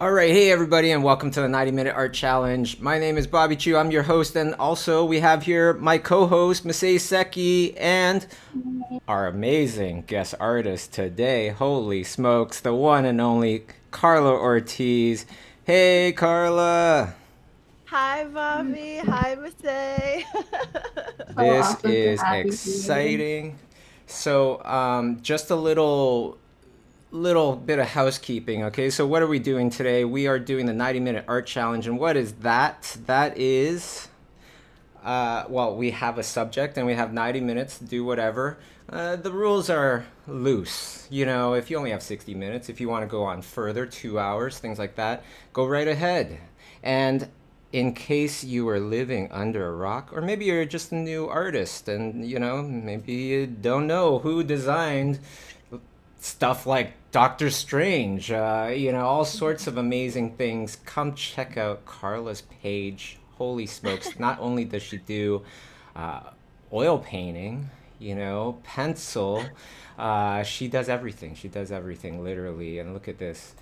All right, hey everybody, and welcome to the 90-minute art challenge. My name is Bobby Chu. I'm your host, and also we have here my co-host Masei Seki and our amazing guest artist today. Holy smokes, the one and only Karla Ortiz. Hey, Karla. Hi, Bobby. Hi, Masay. So This awesome to is have you here. exciting. So, just a little bit of housekeeping, okay? So what are we doing today? We are doing the 90-minute art challenge, and what is that? That is, well, we have a subject and we have 90 minutes to do whatever. The rules are loose. You know, if you only have 60 minutes, if you want to go on further, 2 hours, things like that, go right ahead. And in case you are living under a rock, or maybe you're just a new artist and, you know, maybe you don't know who designed stuff like Doctor Strange, you know, all sorts of amazing things. Come check out Karla's page. Holy smokes, not only does she do uh, oil painting, you know, pencil, she does everything. She does everything, literally. And look at this.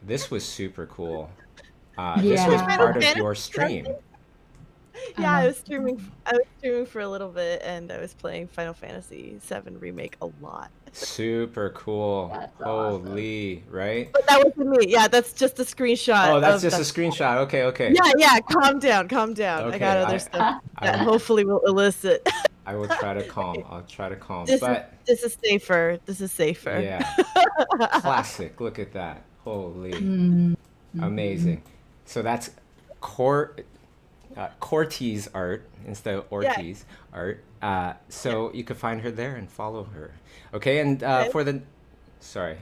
This was super cool. You This play was Yeah. Final part of your Fantasy? stream. Yeah, Uh, I was streaming for a little bit, and I was playing Final Fantasy VII Remake a lot. Super cool. that's awesome. Holy, right? But that wasn't me. Yeah, that's just a screenshot Oh, that's of just a that. screenshot. Okay, okay. Yeah, yeah. Calm down, calm down. I got Okay, other I stuff that I'm hopefully will elicit. I will try to calm. I'll try to calm. This is But this is safer. This is safer. yeah, classic. Look at that. Holy, Mm, mhm. amazing. So that's Cor Cortez art instead of Yeah, Ortiz art. yeah. So you could find her there and follow her. Okay, and Okay. sorry,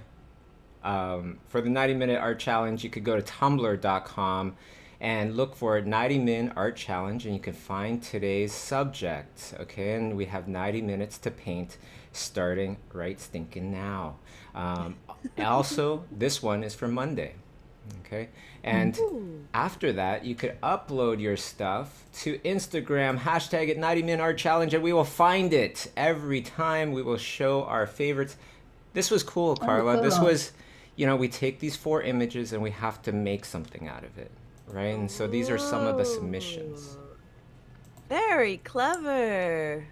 for the 90-minute art challenge, you could go to tumblr.com and look for 90-minute art challenge, and you can find today's subject. Okay, and we have 90 minutes to paint starting right stinking now. Um, Also, this one is for Monday. Okay, and Ooh. after that, you could upload your stuff to Instagram, hashtag it 90-minute art challenge, and we will find it every time. We will show our favorites. This was cool, Oh, Karla. This cool. was, you know, we take these four images and we have to make something out of it, right? And so these are some of the submissions. Ooh. Very clever.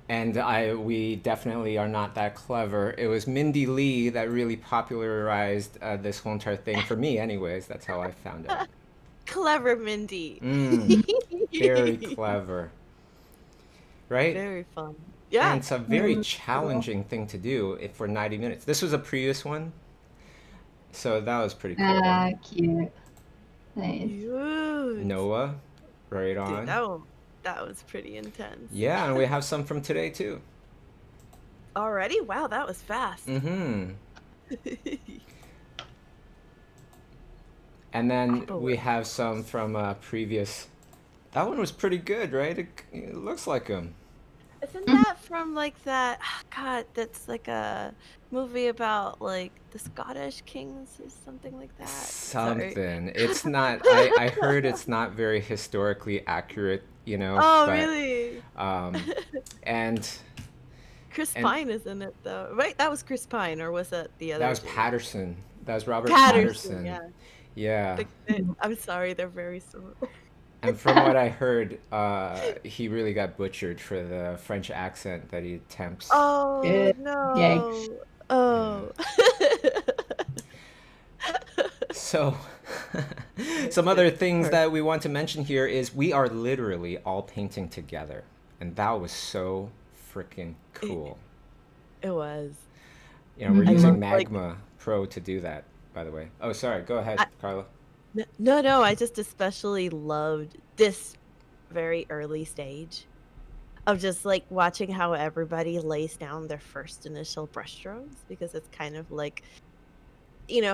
And we definitely are not that clever. It was Mindy Lee that really popularized this whole entire thing for me, anyways. That's how I found out. Clever Mindy. Mm, very clever, right? Very fun. And Yeah. it's a very Mm, cool. challenging thing to do if for 90 minutes. This was a previous one, so that was pretty cool. Cute. Nice. Huge. Noah, right Dude, on. that was pretty intense. Yeah, and we have some from today too. Already? Wow, that was fast. Mm-hmm. And then Oh, we have some from previous. That one was pretty good, right? It looks like him. isn't Mhm. that from like that? God, that's like a movie about like the Scottish kings or something like that. Sorry. Something. It's not. I heard it's not very historically accurate, you know, Oh, but really? um, and Chris and Pine is in it though. Right? That was Chris Pine, or was that the that other was dude? Patterson. That was Robert Patterson, Patterson. yeah. Yeah. I'm sorry, they're very similar. And from what I heard, he really got butchered for the French accent that he attempts. Oh, Good. Yikes. no. Yeah. Oh. So, some Okay, other things perfect. that we want to mention here is we are literally all painting together. And that was so freaking It cool. it was. You know, we're I Mhm. using love like Magma Pro to do that, by the way. Oh, sorry. Go ahead, I Carla. no, no, I just especially loved this very early stage of just like watching how everybody lays down their first initial brushstrokes because it's kind of like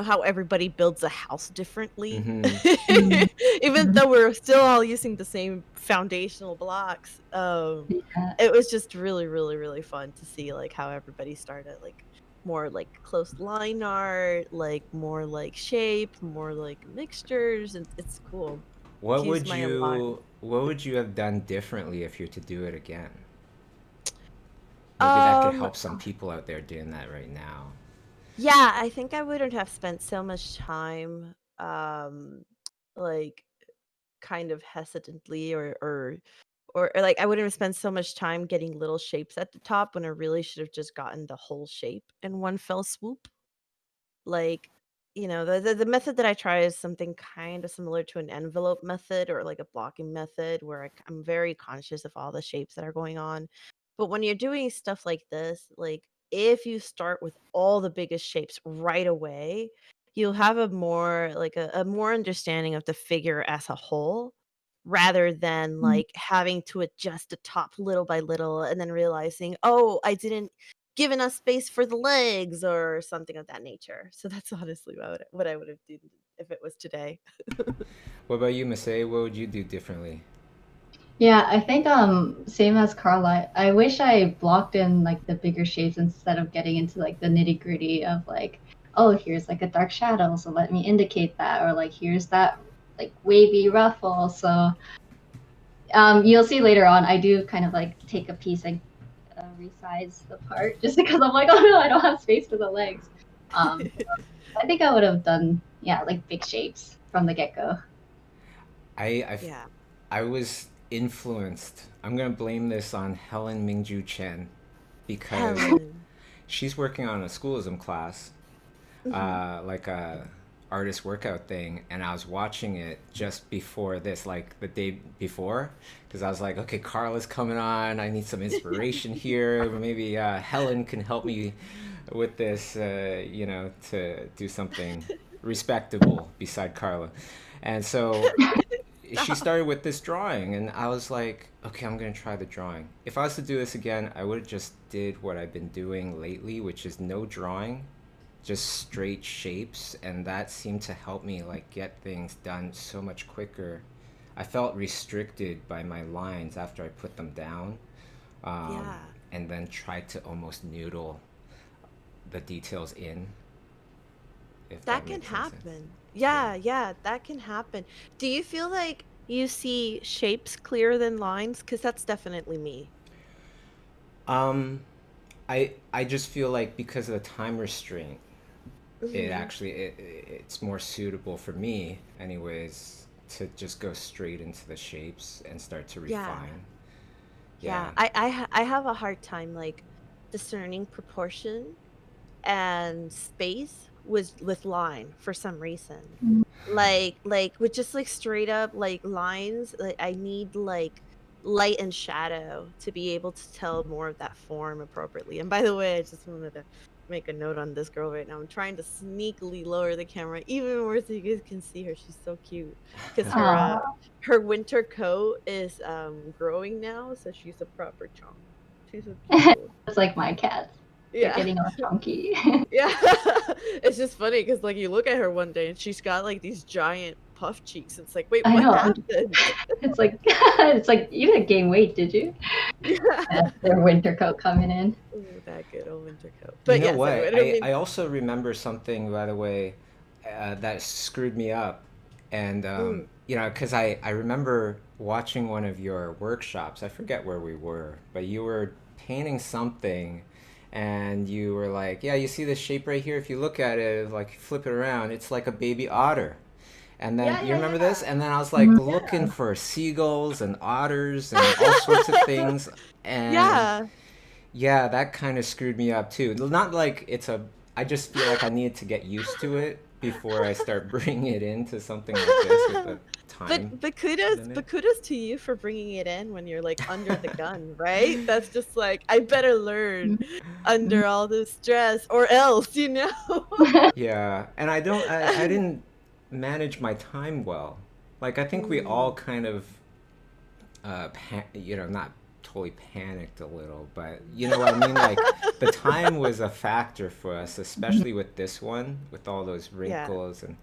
how everybody builds a house differently. Mm-hmm. Mhm. Even Mhm. though we're still all using the same foundational blocks, Yeah. it was just really, really, really fun to see like how everybody started like more like close line art, like more like shape, more like mixtures, and it's cool. Excuse my alarm. What would you have done differently if you're to do it again? Maybe that could Um, help some people out there doing that right now. Yeah, I think I wouldn't have spent so much time, like, kind of hesitantly or like I wouldn't have spent so much time getting little shapes at the top when I really should have just gotten the whole shape in one fell swoop. Like, the method that I try is something kind of similar to an envelope method or like a blocking method where I'm very conscious of all the shapes that are going on. But when you're doing stuff like this, like if you start with all the biggest shapes right away, you'll have a more understanding of the figure as a whole rather than Mm. like having to adjust the top little by little and then realizing, oh, I didn't give enough space for the legs or something of that nature. So that's honestly what I would have done if it was today. What about you, Masay? What would you do differently? Yeah, I think same as Carla. I wish I blocked in like the bigger shapes instead of getting into like the nitty-gritty of like, oh, here's like a dark shadow, so let me indicate that, or like here's that like wavy ruffle. So you'll see later on, I do kind of like take a piece and resize the part just because I'm like, oh no, I don't have space for the legs. I think I would have done, yeah, like big shapes from the get-go. I Yeah. I was influenced. I'm gonna blame this on Helen Mingju Chen because Helen. she's working on a schoolism class, Hmm. like a artist workout thing, and I was watching it just before this, like the day before, because I was like, okay, Carla's coming on. I need some inspiration here. Maybe Helen can help me with this, to do something respectable beside Carla. And so she Stop. started with this drawing, and I was like, okay, I'm gonna try the drawing. If I was to do this again, I would have just did what I've been doing lately, which is no drawing, just straight shapes, and that seemed to help me like get things done so much quicker. I felt restricted by my lines after I put them down, um, Yeah. and then tried to almost noodle the details in, if that That can makes any sense. happen. Yeah. Yeah, yeah, that can happen. Do you feel like you see shapes clearer than lines? Because that's definitely me. Um, I just feel like because of the time restraint, Hmm. it's more suitable for me, anyways, to just go straight into the shapes and start to Yeah. refine. Yeah. Yeah. I have a hard time like discerning proportion and space with line for some reason. Like with just like straight up like lines, like I need like light and shadow to be able to tell more of that form appropriately. And by the way, I just wanted to make a note on this girl right now. I'm trying to sneakily lower the camera even more so you guys can see her. She's so cute because Aw, her winter coat is growing now, so she's a proper chunk. She's so cute. it's like my cats. They're Yeah. getting all chunky. Yeah. It's just funny because like you look at her one day and she's got like these giant puff cheeks. It's like, wait, I what know. happened? It's like it's like you didn't gain weight, did you? Yeah. That's their winter coat coming in. Ooh, that good old winter coat. You But know yes, anyway, what? I don't I mean. also remember something, by the way, that screwed me up. And, Ooh. because I remember watching one of your workshops. I forget where we were, but you were painting something, and you were like, yeah, you see this shape right here? If you look at it, like flip it around, it's like a baby otter. And then, Yeah, you yeah, remember yeah. this? And then I was like Mhm. looking for seagulls and otters and all sorts of things. And Yeah. yeah, that kind of screwed me up too. Not like it's a. I just feel like I needed to get used to it before I start bringing it into something like this with the But time but kudos limit. but kudos to you for bringing it in when you're like under the gun, right? That's just like I better learn Mhm. under all this stress or else. Yeah, and I didn't manage my time well. Like I think we all Mm, kind of not totally panicked a little, but you know what I mean? Like the time was a factor for us, especially with this one, with all those yeah. wrinkles and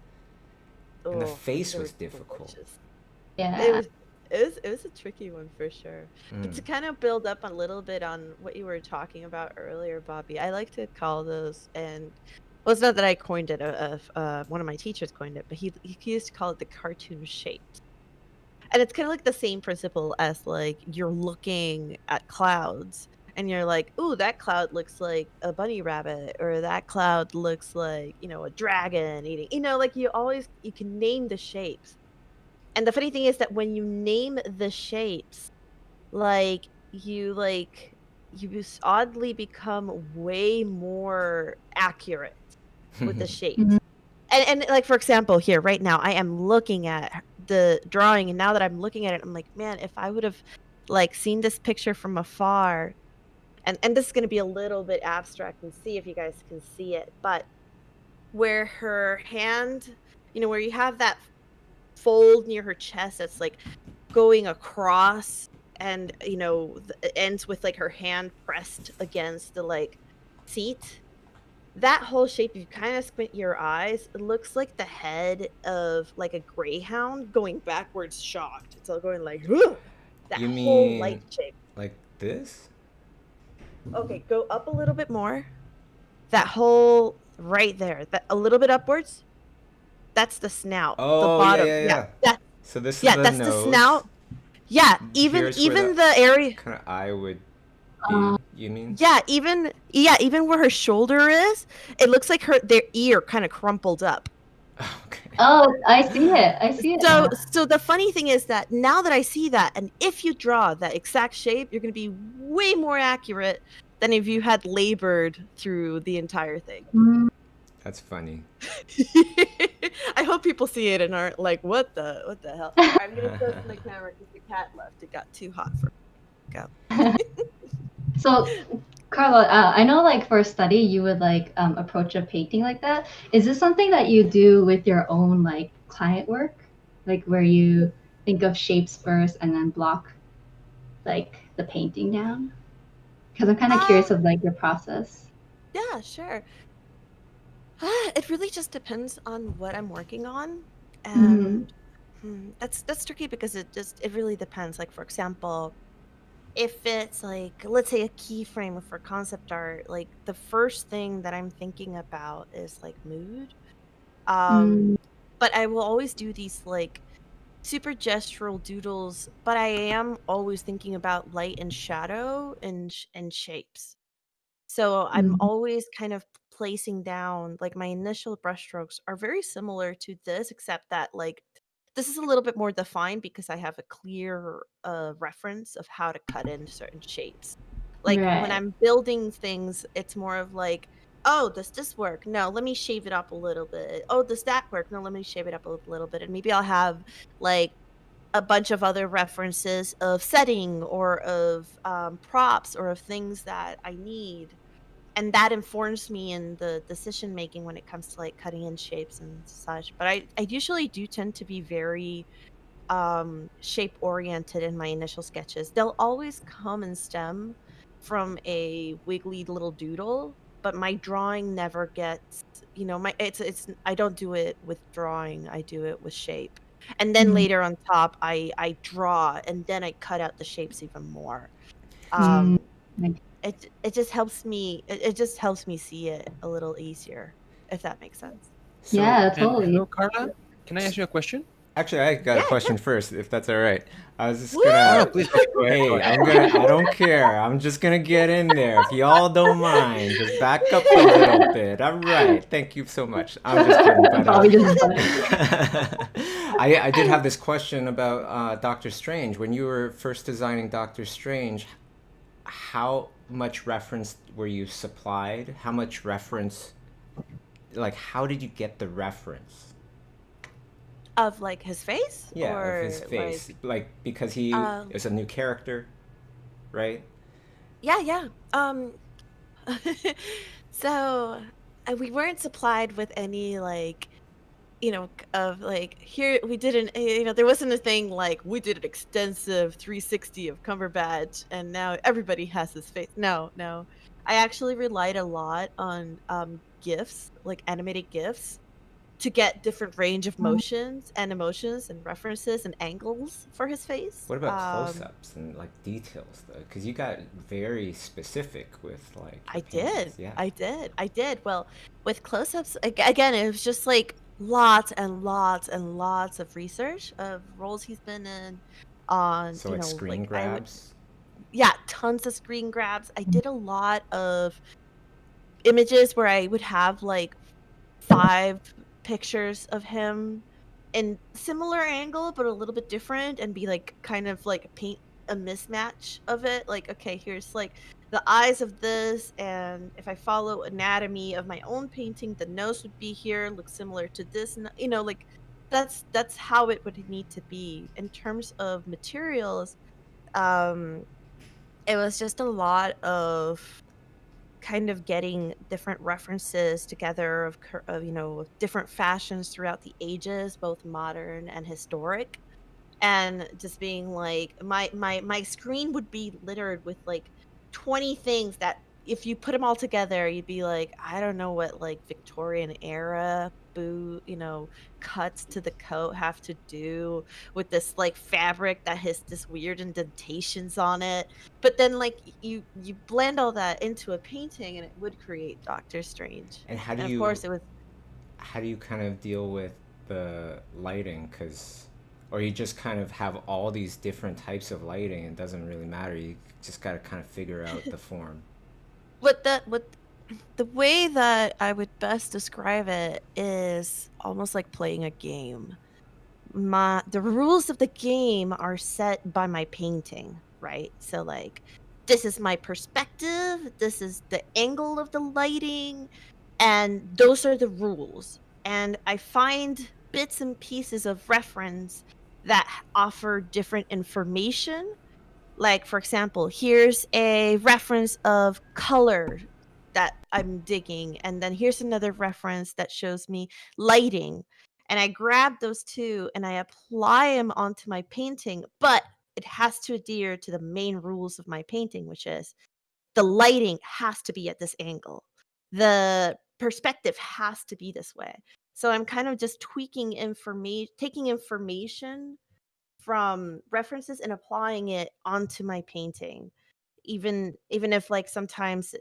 the Oh, face they were was difficult. delicious. It Yeah. was it was a tricky one for sure. But Mm. to kind of build up a little bit on what you were talking about earlier, Bobby, I like to call those and well, it's not that I coined it. One of my teachers coined it, but he used to call it the cartoon shapes. And it's kind of like the same principle as like you're looking at clouds and you're like, ooh, that cloud looks like a bunny rabbit, or that cloud looks like, a dragon eating, like you can name the shapes. And the funny thing is that when you name the shapes, like you oddly become way more accurate with the shapes. Mhm. And like, for example, here right now, I am looking at the drawing, and now that I'm looking at it, I'm like, man, if I would have like seen this picture from afar, and this is going to be a little bit abstract, and see if you guys can see it, but where her hand, where you have that fold near her chest that's like going across, and it ends with like her hand pressed against the like seat. That whole shape, if you kind of squint your eyes, it looks like the head of like a greyhound going backwards shocked. It's all going like, "Ugh!" That You whole light mean shape. like this? Okay, go up a little bit more. That whole right there, that a little bit upwards. That's the snout. The Oh, yeah, bottom. yeah, Yeah. yeah. So this is Yeah, the that's the nose. snout. Yeah, even Here's where even the area. kind of eye would Uh, be, you mean? Even where her shoulder is, it looks like their ear kind of crumpled up. Okay. oh, I see it. I see it So now. so the funny thing is that now that I see that, and if you draw that exact shape, you're going to be way more accurate than if you had labored through the entire thing. Mm, That's funny. I hope people see it and aren't like, what the hell? I'm going to close my camera because the cat left. It got too hot for go. So, Carla, I know like for a study you would like approach a painting like that. Is this something that you do with your own like client work, like where you think of shapes first and then block like the painting down? Because I'm kind of curious of like your process. Yeah, sure. It really just depends on what I'm working on, Mhm. and that's tricky because it really depends. Like, for example, if it's like, let's say, a keyframe for concept art, like the first thing that I'm thinking about is like mood. Mm, But I will always do these like super gestural doodles, but I am always thinking about light and shadow and shapes. So I'm mm, always kind of placing down, like, my initial brushstrokes are very similar to this, except that like this is a little bit more defined because I have a clear reference of how to cut in certain shapes. Like when right. I'm building things, it's more of like, oh, does this work? No, let me shave it up a little bit. Oh, does that work? No, let me shave it up a little bit. And maybe I'll have like a bunch of other references of setting or of props or of things that I need, and that informs me in the decision making when it comes to like cutting in shapes and such. But I usually do tend to be very shape oriented in my initial sketches. They'll always come and stem from a wiggly little doodle, but my drawing never gets, my it's I don't do it with drawing, I do it with shape. And then Mm, later on top I draw, and then I cut out the shapes even more. mm, um like, it just helps me see it a little easier, if that makes sense. So yeah, And totally. hello, Carla. Can I ask you a question? actually, I got a Yeah, yeah. question first, if that's all right. I was just Woo! Oh no, gonna. please go ahead. Go Hey, ahead. I don't care. I'm just gonna get in there. If y'all don't mind, just back up a little bit. All right. Thank you so much. I'm just kidding, but Probably just funny. I did have this question about Doctor Strange. When you were first designing Doctor Strange, how much reference were you supplied? How much reference, like, how did you get the reference? Of like his face, Yeah, of his or face. Like, because he um is a new character, right? yeah. So we weren't supplied with any like, of like, here we didn't, there wasn't a thing like we did an extensive 360 of Cumberbatch and now everybody has his face. No, I actually relied a lot on gifs, like animated gifs, to get different range of motions and emotions and references and angles for his face. What about close-ups and like details though? Because you got very specific with like your I did. paintings. Yeah. I did. Well, with close-ups, again, it was just like lots and lots and lots of research of roles he's been in. On, So like screen like I would, grabs. yeah, tons of screen grabs. I did a lot of images where I would have like 5 pictures of him in similar angle but a little bit different, and be like kind of like paint a mismatch of it. Like, okay, here's like the eyes of this, and if I follow anatomy of my own painting, the nose would be here, look similar to this, like that's how it would need to be. In terms of materials, um it was just a lot of kind of getting different references together of of different fashions throughout the ages, both modern and historic, and just being like my screen would be littered with like 20 things that if you put them all together you'd be like, I don't know what like Victorian era cuts to the coat have to do with this like fabric that has this weird indentations on it. But then like you blend all that into a painting and it would create Doctor Strange. And And of course it was how do you kind of deal with the lighting? Because, or you just kind of have all these different types of lighting, it doesn't really matter, you just got to kind of figure out the form. what the way that I would best describe it is almost like playing a game. The rules of the game are set by my painting, right? So like this is my perspective, this is the angle of the lighting, and those are the rules. And I find bits and pieces of reference that offer different information. Like, for example, here's a reference of color that I'm digging, and then here's another reference that shows me lighting. And I grab those two and I apply them onto my painting, but it has to adhere to the main rules of my painting, which is the lighting has to be at this angle. The perspective has to be this way. So I'm kind of just tweaking information, taking information from references and applying it onto my painting. Even if like sometimes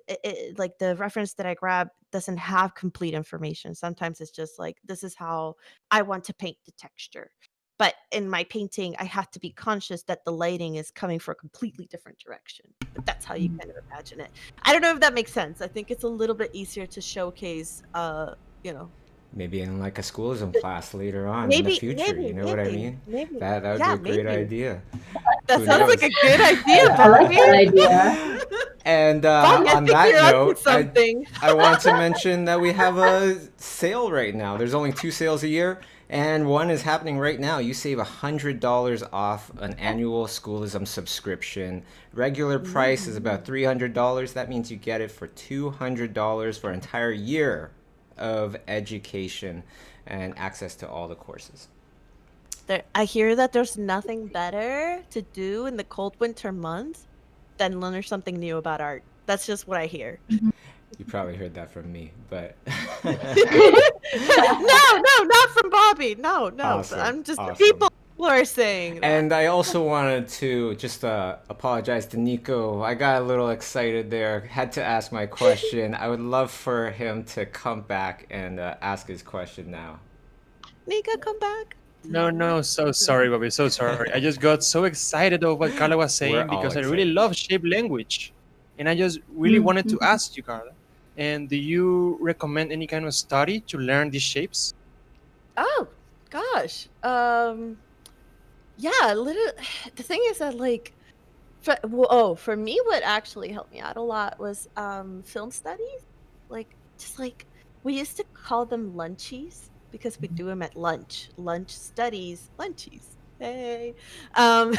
like the reference that I grab doesn't have complete information. Sometimes it's just like, this is how I want to paint the texture. But in my painting, I have to be conscious that the lighting is coming from a completely different direction. But that's how you kind of imagine it. I don't know if that makes sense. I think it's a little bit easier to showcase, you know, Maybe in like a schoolism class later on in the future, you know what I mean? maybe. That would Yeah, be a great maybe. idea. That Who sounds like knows? a good idea, I like Bobby. that idea. And Bobby, I on think that you're onto note, something. I want to mention that we have a sale right now. There's only 2 sales a year, and one is happening right now. You save $100 off an annual Schoolism subscription. Regular price is about $300. That means you get it for $200 for an entire year of education and access to all the courses. I hear that there's nothing better to do in the cold winter months than learn something new about art. That's just what I hear. You probably heard that from me, but No, not from Bobby. No. Awesome, I'm just awesome. people are saying that. And I also wanted to just apologize to Nico. I got a little excited there. Had to ask my question. I would love for him to come back and ask his question now. Nika, come back. No, so sorry, Bobby, so sorry. I just got so excited of what Karla was saying We're all because I really excited. love shape language. And I just really wanted to ask you, Karla, and do you recommend any kind of study to learn these shapes? Oh gosh. Yeah, the thing is that like for me what actually helped me out a lot was film studies. Like just like we used to call them lunchies because we do them at lunch studies, lunchies. Hey. um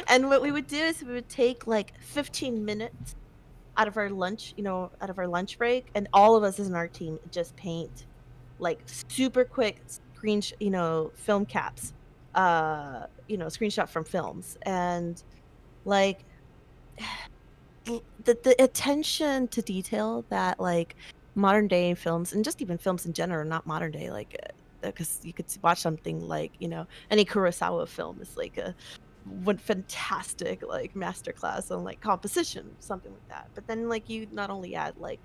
and what we would do is we would take like 15 minutes out of our lunch, out of our lunch break, and all of us as an art team just paint like super quick film caps, screenshot from films. And like the attention to detail that like modern day films, and just even films in general, not modern day, like because you could watch something like any Kurosawa film is like one fantastic like masterclass on like composition, something like that. But then like you not only add like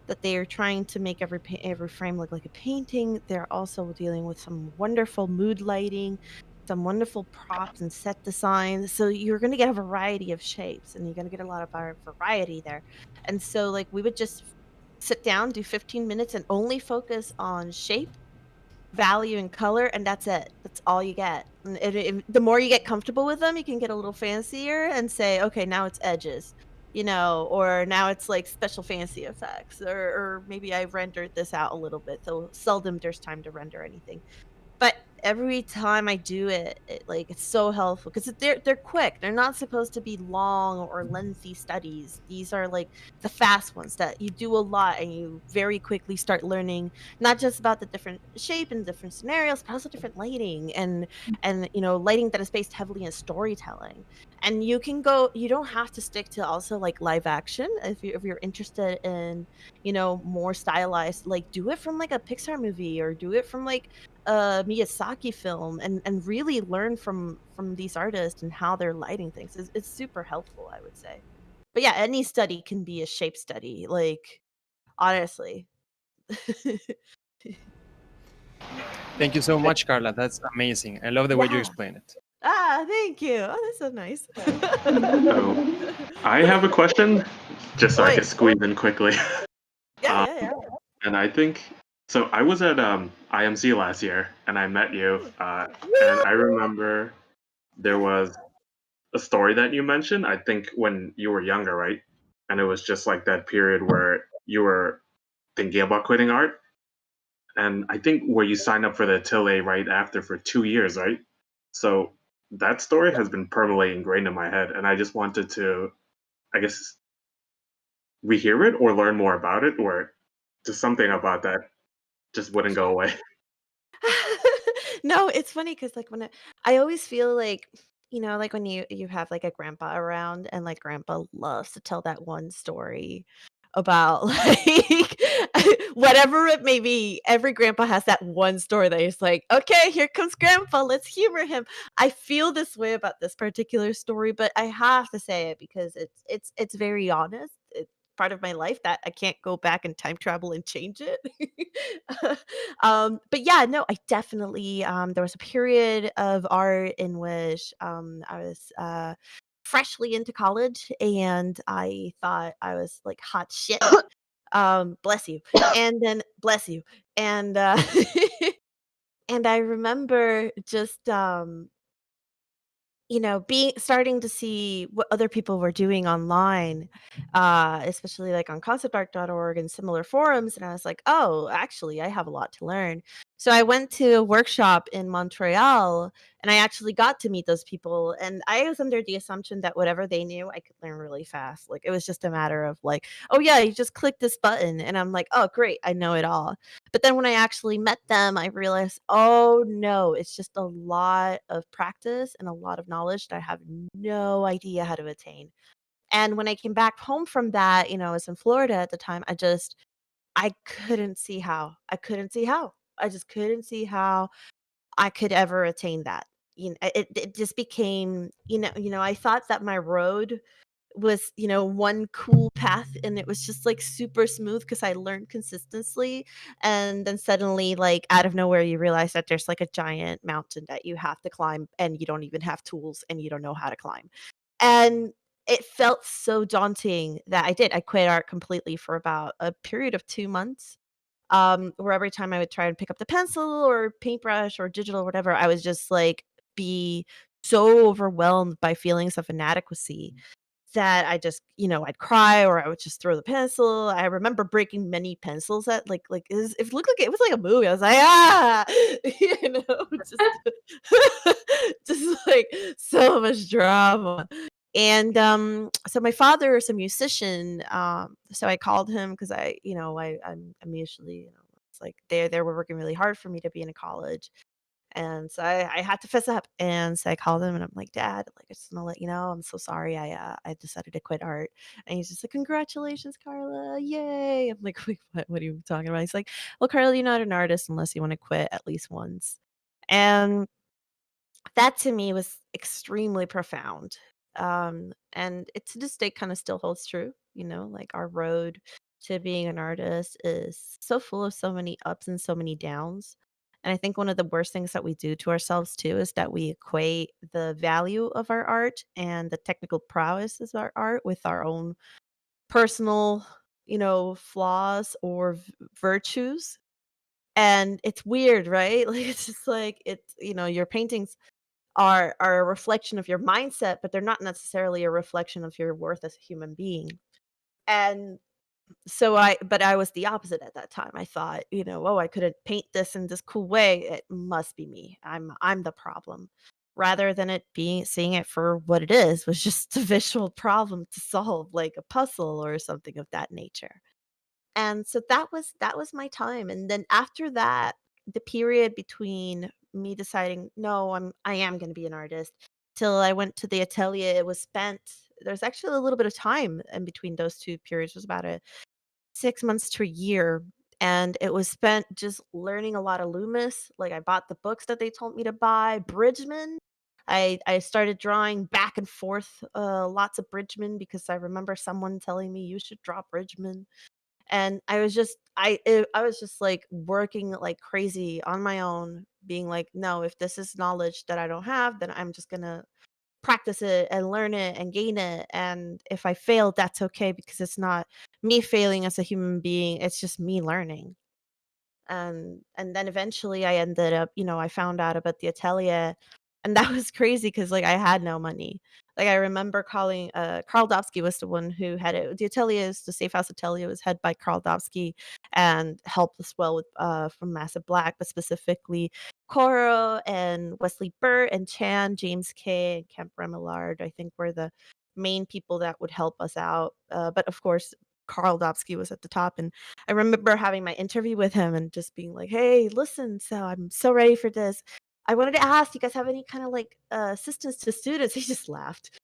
that they are trying to make every frame look like a painting, they're also dealing with some wonderful mood lighting, some wonderful props and set designs. So you're going to get a variety of shapes and you're going to get a lot of variety there. And so like we would just sit down, do 15 minutes and only focus on shape, value, and color, and that's it. That's all you get. And the more you get comfortable with them, you can get a little fancier and say, okay, now it's edges, or now it's like special fancy effects, or maybe I rendered this out a little bit. So seldom there's time to render anything. But every time I do it, like, it's so helpful because they're quick. They're not supposed to be long or lengthy studies. These are, like, the fast ones that you do a lot and you very quickly start learning not just about the different shape and different scenarios, but also different lighting and lighting that is based heavily in storytelling. And you don't have to stick to also, like, live action if you're interested in, more stylized, like, do it from, like, a Pixar movie or do it from, like, a Miyazaki film and really learn from these artists and how they're lighting things. It's super helpful, I would say. But yeah, any study can be a shape study, like, honestly. Thank you so But much, Carla. That's amazing. I love the way you yeah. explain it. Thank you. Oh, that's so nice. So I have a question, just so I Oi. can squeeze in quickly. Um, Yeah. and I think so. I was at IMC last year, and I met you. And I remember there was a story that you mentioned. I think when you were younger, right? And it was just like that period where you were thinking about quitting art. And I think where you signed up for the atelier right after for 2 years, right? So that story has been permanently ingrained in my head, and I just wanted to, I guess, rehear it or learn more about it, or just something about that just wouldn't go away. No, it's funny because like I always feel like like when you have like a grandpa around and like grandpa loves to tell that one story about like whatever it may be. Every grandpa has that one story that he's like, okay, here comes grandpa, let's humor him. I feel this way about this particular story, but I have to say it because it's very honest. It's part of my life that I can't go back and time travel and change it. But yeah, no, I definitely there was a period of art in which I was freshly into college and I thought I was like hot shit. Bless you. And then bless you. And and I remember just being starting to see what other people were doing online, especially like on conceptart.org and similar forums. And I was like, oh, actually, I have a lot to learn. So I went to a workshop in Montreal and I actually got to meet those people. And I was under the assumption that whatever they knew, I could learn really fast. Like it was just a matter of like, oh, yeah, you just click this button. And I'm like, oh, great, I know it all. But then when I actually met them, I realized, oh no, it's just a lot of practice and a lot of knowledge that I have no idea how to attain. And when I came back home from that, I was in Florida at the time, I couldn't see how. I couldn't see how. I just couldn't see how I could ever attain that. It just became, I thought that my road was, one cool path and it was just like super smooth because I learned consistently. And then suddenly, like out of nowhere, you realize that there's like a giant mountain that you have to climb and you don't even have tools and you don't know how to climb. And it felt so daunting that I quit art completely for about a period of 2 months. Where every time I would try and pick up the pencil or paintbrush or digital or whatever, I was just like be so overwhelmed by feelings of inadequacy that I just, I'd cry or I would just throw the pencil. I remember breaking many pencils at it looked like it was like a movie. I was like, ah, just like so much drama. And so my father is a musician. So I called him because I'm usually, it's like they were working really hard for me to be in a college. And so I had to fess up, and so I called him, and I'm like, "Dad, like, I just wanna let you know, I'm so sorry. I decided to quit art." And he's just like, "Congratulations, Carla, yay!" I'm like, "Wait, what? What are you talking about?" He's like, "Well, Carla, you're not an artist unless you wanna quit at least once." And that to me was extremely profound. And it to this day kinda still holds true, like, our road to being an artist is so full of so many ups and so many downs. And I think one of the worst things that we do to ourselves too is that we equate the value of our art and the technical prowess of our art with our own personal, flaws or virtues. And it's weird, right? Like it's just like your paintings are a reflection of your mindset, but they're not necessarily a reflection of your worth as a human being. And but I was the opposite at that time. I thought, oh, I could paint this in this cool way. It must be me. I'm the problem. Rather than it being seeing it for what it is, was just a visual problem to solve, like a puzzle or something of that nature. And so that was my time. And then after that, the period between me deciding, no, I am going to be an artist, till I went to the atelier, it was spent. There's actually a little bit of time in between those two periods. It was about a 6 months to a year, and it was spent just learning a lot of Loomis. Like, I bought the books that they told me to buy, Bridgman. I started drawing back and forth, lots of Bridgman, because I remember someone telling me, "You should draw Bridgman." And I was just, like, working like crazy on my own, being like, "No, if this is knowledge that I don't have, then I'm just gonna practice it and learn it and gain it, and if I fail, that's okay, because it's not me failing as a human being, it's just me learning." And then eventually I ended up, I found out about the atelier, and that was crazy because, like, I had no money. Like, I remember calling, Karl Dobsky was the one who had it. The atelier is the Safe House Atelier, was head by Karl Dobsky and helped as well with, from Massive Black, but specifically Coro and Wesley Burt and Chan, James K, and Kemp Remillard, I think, were the main people that would help us out. But of course, Karl Dobsky was at the top, and I remember having my interview with him and just being like, "Hey, listen, so I'm so ready for this. I wanted to ask, do you guys have any kind of like assistance to students?" He just laughed.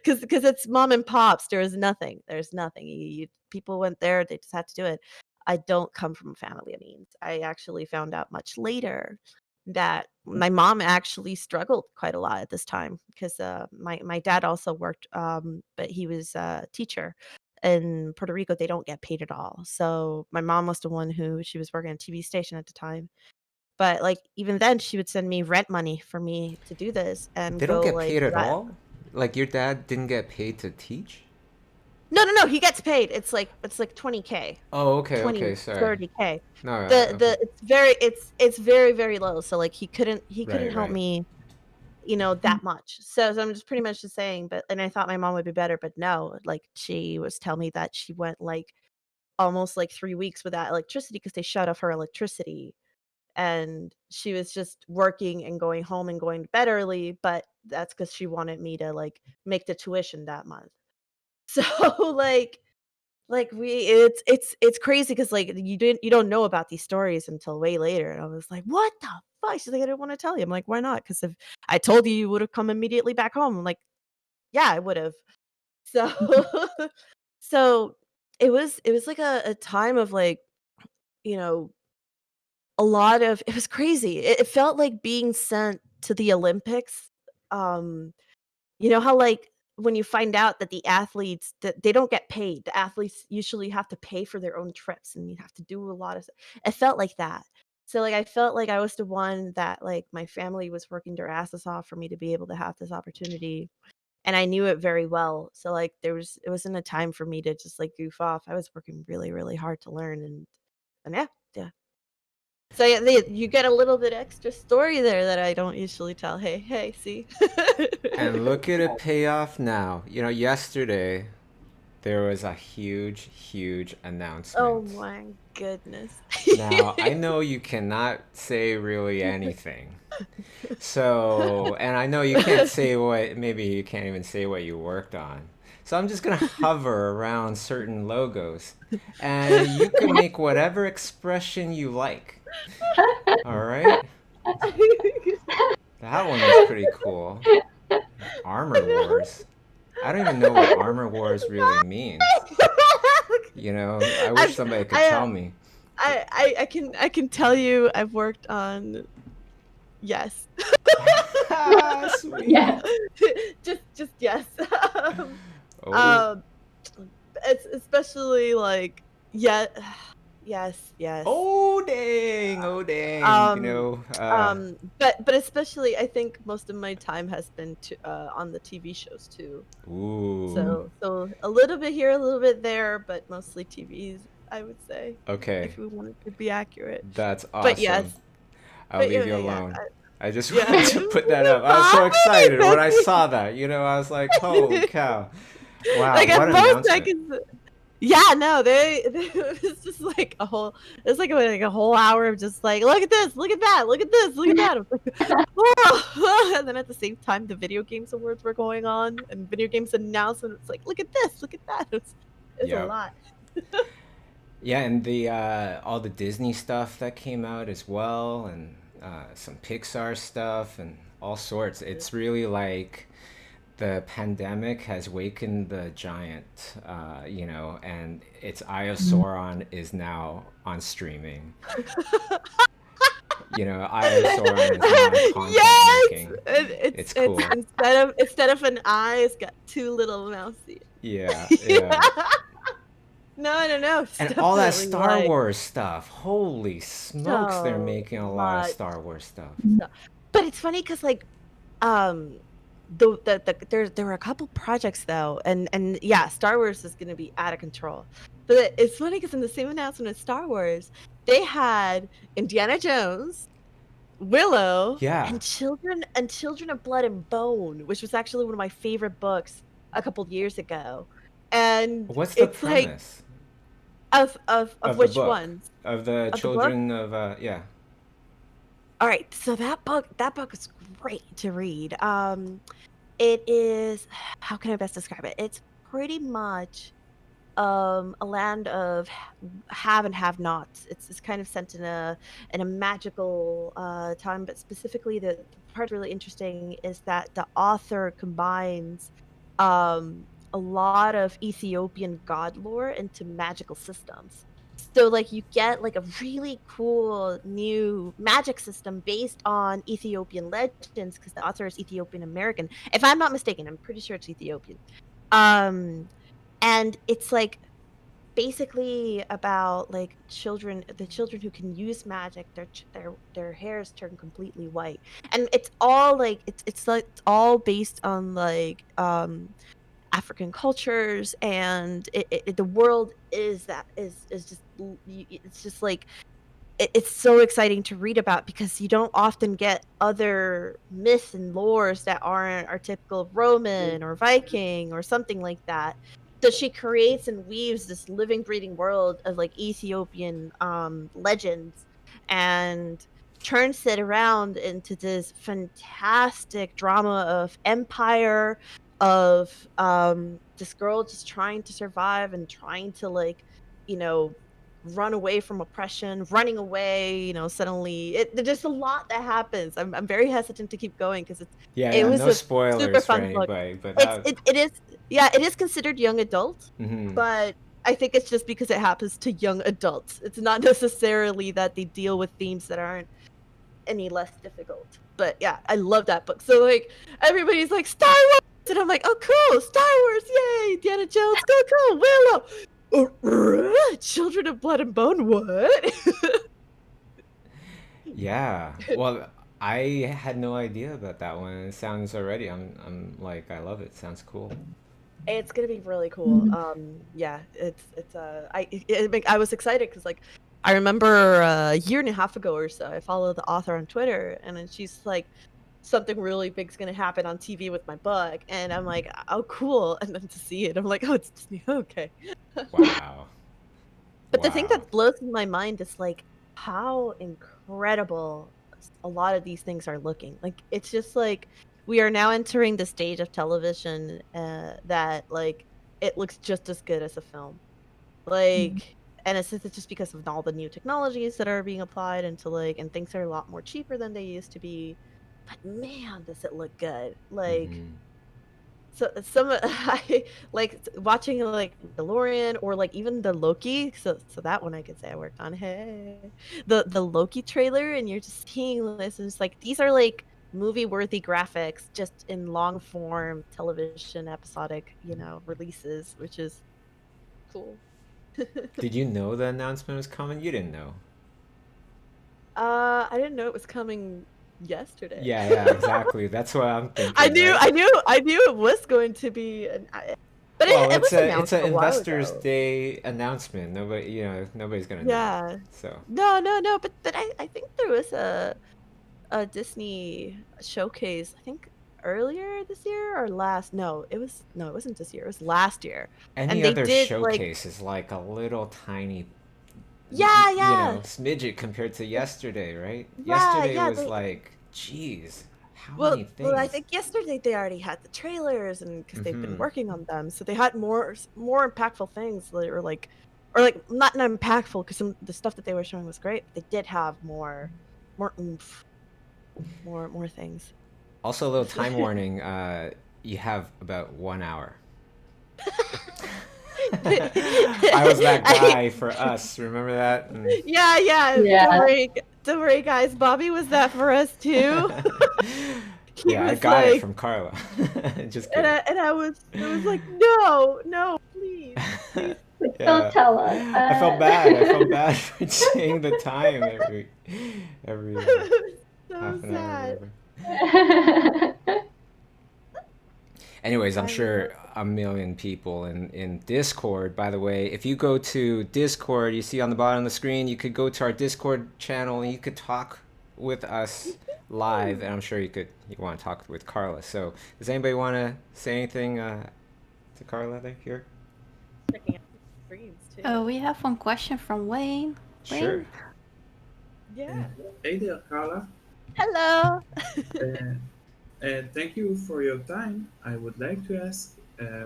Because it's mom and pops. There's nothing. There's nothing. People went there. They just had to do it. I don't come from a family of means. I actually found out much later that my mom actually struggled quite a lot at this time, because my dad also worked, but he was a teacher in Puerto Rico. They don't get paid at all. So my mom was the one who, she was working at a TV station at the time. But like even then, she would send me rent money for me to do this and They don't go get like paid at that. all? Like your dad didn't get paid to teach? No, he gets paid. It's like 20K. Oh, okay, 20, okay, sorry. 30K. No, okay. It's very, very low. So like he couldn't Right, help right. me, that much. So I'm just pretty much just saying, but and I thought my mom would be better, but no, like she was telling me that she went like almost like 3 weeks without electricity because they shut off her electricity. And she was just working and going home and going to bed early, but that's because she wanted me to like make the tuition that month. So like we it's crazy because like you don't know about these stories until way later. And I was like, "What the fuck?" She's like, "I didn't want to tell you." I'm like, "Why not?" Because if I told you, you would have come immediately back home. I'm like, "Yeah, I would have." So so it was like a time of like, you know, a lot of, it was crazy. It felt like being sent to the Olympics. Um, you know how, like, when you find out that the athletes, that they don't get paid. The athletes usually have to pay for their own trips, and you have to do a lot of it felt like that. So, like, I felt like I was the one that, like, my family was working their asses off for me to be able to have this opportunity, and I knew it very well. So, like, it wasn't a time for me to just, like, goof off. I was working really, really hard to learn, and yeah, yeah. So, yeah, you get a little bit extra story there that I don't usually tell. Hey, hey, see? And look at it pay off now. Yesterday there was a huge, huge Oh announcement. my goodness. Now, I know you cannot say really anything. So, and I know you can't say maybe you can't even say what you worked on. So I'm just going to hover around certain logos, and you can make whatever expression you like. All right? That one was pretty cool. Armor Wars. I don't even know what Armor Wars really means. I wish somebody could tell me. I can tell you I've worked on, yes. Sweet. Yeah. just yes. Oh. Um, it's especially like, yeah. Yes, yes. Oh dang! Oh dang! Um, but especially, I think most of my time has been on the TV shows too. Ooh. So a little bit here, a little bit there, but mostly TVs, I would say, Okay, if we wanted to be accurate. that's But awesome. yes, I'll but leave you yeah, alone. I just yeah. wanted to put that up. I was so Hi, excited when I Becky. saw that. I was like, "Holy cow! Wow, Like at what an most I announcement!" can. Yeah, no, they it was just like a whole. It's like a whole hour of just like, look at this, look at that, look at this, look at that. I was like, oh. And then at the same time, the video games awards were going on, and video games announcement. It's like, look at this, look at that. It's a Yeah, lot. yeah, and the all the Disney stuff that came out as well, and some Pixar stuff, and all sorts. It's really like the pandemic has wakened the giant, and its Eye of Sauron is now on streaming. Eye of Sauron is now on content Yes, making. it's It's cool. instead of an eye, it's got two little mousy. Yeah, Yeah. yeah. No. It's And all that definitely Star like Wars stuff. Holy smokes, they're so making a lot of much Star Wars stuff. stuff. But it's funny because like there were a couple projects though, and yeah, Star Wars is gonna be out of control. But it's funny because in the same announcement of Star Wars, they had Indiana Jones, Willow, Yeah. and Children of Blood and Bone, which was actually one of my favorite books a couple of years ago. And What's the it's like premise of of the which book? ones? Of the Of the book? children of yeah. All right, so that book is great to read. It is, how can I best describe it? It's pretty much a land of have and have nots. It's kind of set in a magical time, but specifically the part really interesting is that the author combines a lot of Ethiopian god lore into magical systems. So like you get like a really cool new magic system based on Ethiopian legends because the author is Ethiopian American. If I'm not mistaken, I'm pretty sure it's Ethiopian. Um and it's like basically about like the children who can use magic, their hairs turn completely white, and it's all like it's like it's all based on like African cultures, and the world is just it's just like it's so exciting to read about because you don't often get other myths and lores that are typical of Roman or Viking or something like that. So she creates and weaves this living, breathing world of like Ethiopian legends and turns it around into this fantastic drama of empire, of this girl just trying to survive and trying to like, you know, run away from oppression, running away, suddenly there's just a lot that happens. I'm very hesitant to keep going because Yeah, it yeah. was No a super spoilers for fun book. anybody, but that. It is, yeah, it is considered young adult, Mhm. but I think it's just because it happens to young adults. It's not necessarily that they deal with themes that aren't any less difficult. But yeah, I love that book. So like everybody's like Star Wars, and I'm like, oh cool, Star Wars, yay, Indiana Jones, go cool, Willow. Children of Blood and Bone, what? Yeah. Well, I had no idea about that one. It sounds already. I'm like, I love it. Sounds cool. It's gonna be really cool. Yeah, I was excited because like I remember a year and a half ago or so, I followed the author on Twitter, and then she's like, something really big's gonna happen on TV with my book, and I'm like, oh cool, and then to see it, I'm like, oh, it's Disney, okay. Wow. But the thing Wow. that blows my mind is like how incredible a lot of these things are looking. Like it's just like we are now entering the stage of television that like it looks just as good as a film. Like, and it's just because of all the new technologies that are being applied into like, and things are a lot more cheaper than they used to be. But man, does it look good! Like. Mhm. So I like watching like DeLorean or like even the Loki. So that one I could say I worked on. Hey, the Loki trailer, and you're just seeing this, and it's like these are like movie worthy graphics just in long form television episodic releases, which is cool. Did you know the announcement was coming? You didn't know. I didn't know it was coming yesterday. Yeah, exactly. That's what I'm thinking, I knew, right? I knew it was going to be, but Well, it was it's announced an a while Investors ago. Day announcement. Nobody's gonna know. Yeah. So No, but I think there was a Disney showcase, I think earlier this year or last. No, it wasn't this year. It was last year. any And they other did like, showcase is like a little tiny, yeah. smidget compared to yesterday, right? Yeah, Yesterday yeah, was like, geez, how well, many I things? think yesterday they already had the trailers, and because they've been Mm-hmm. working on them, so they had more impactful things that were like, or like not impactful because some the stuff that they were showing was great, but they did have more oomph, more things. Also, a little time warning. You have about 1 hour. I was that guy for us. Remember that? Yeah. Yeah. Don't worry, guys. Bobby was that for us too. He Yeah, I was got it like, from Karla. Just and kidding. I was like, no, please. Don't Yeah. tell us. I felt bad. I felt bad for saying the time every So half an hour or sad. whatever. Anyways, I'm I sure love a million people in Discord. By the way, if you go to Discord, you see on the bottom of the screen, you could go to our Discord channel and you could talk with us live. And I'm sure you want to talk with Karla. So, does anybody want to say anything to Karla here? checking out the screens too. Oh, we have one question from Wayne. Sure. Wayne? Yeah. Hey there, Carla. Hello. Thank you for your time. I would like to ask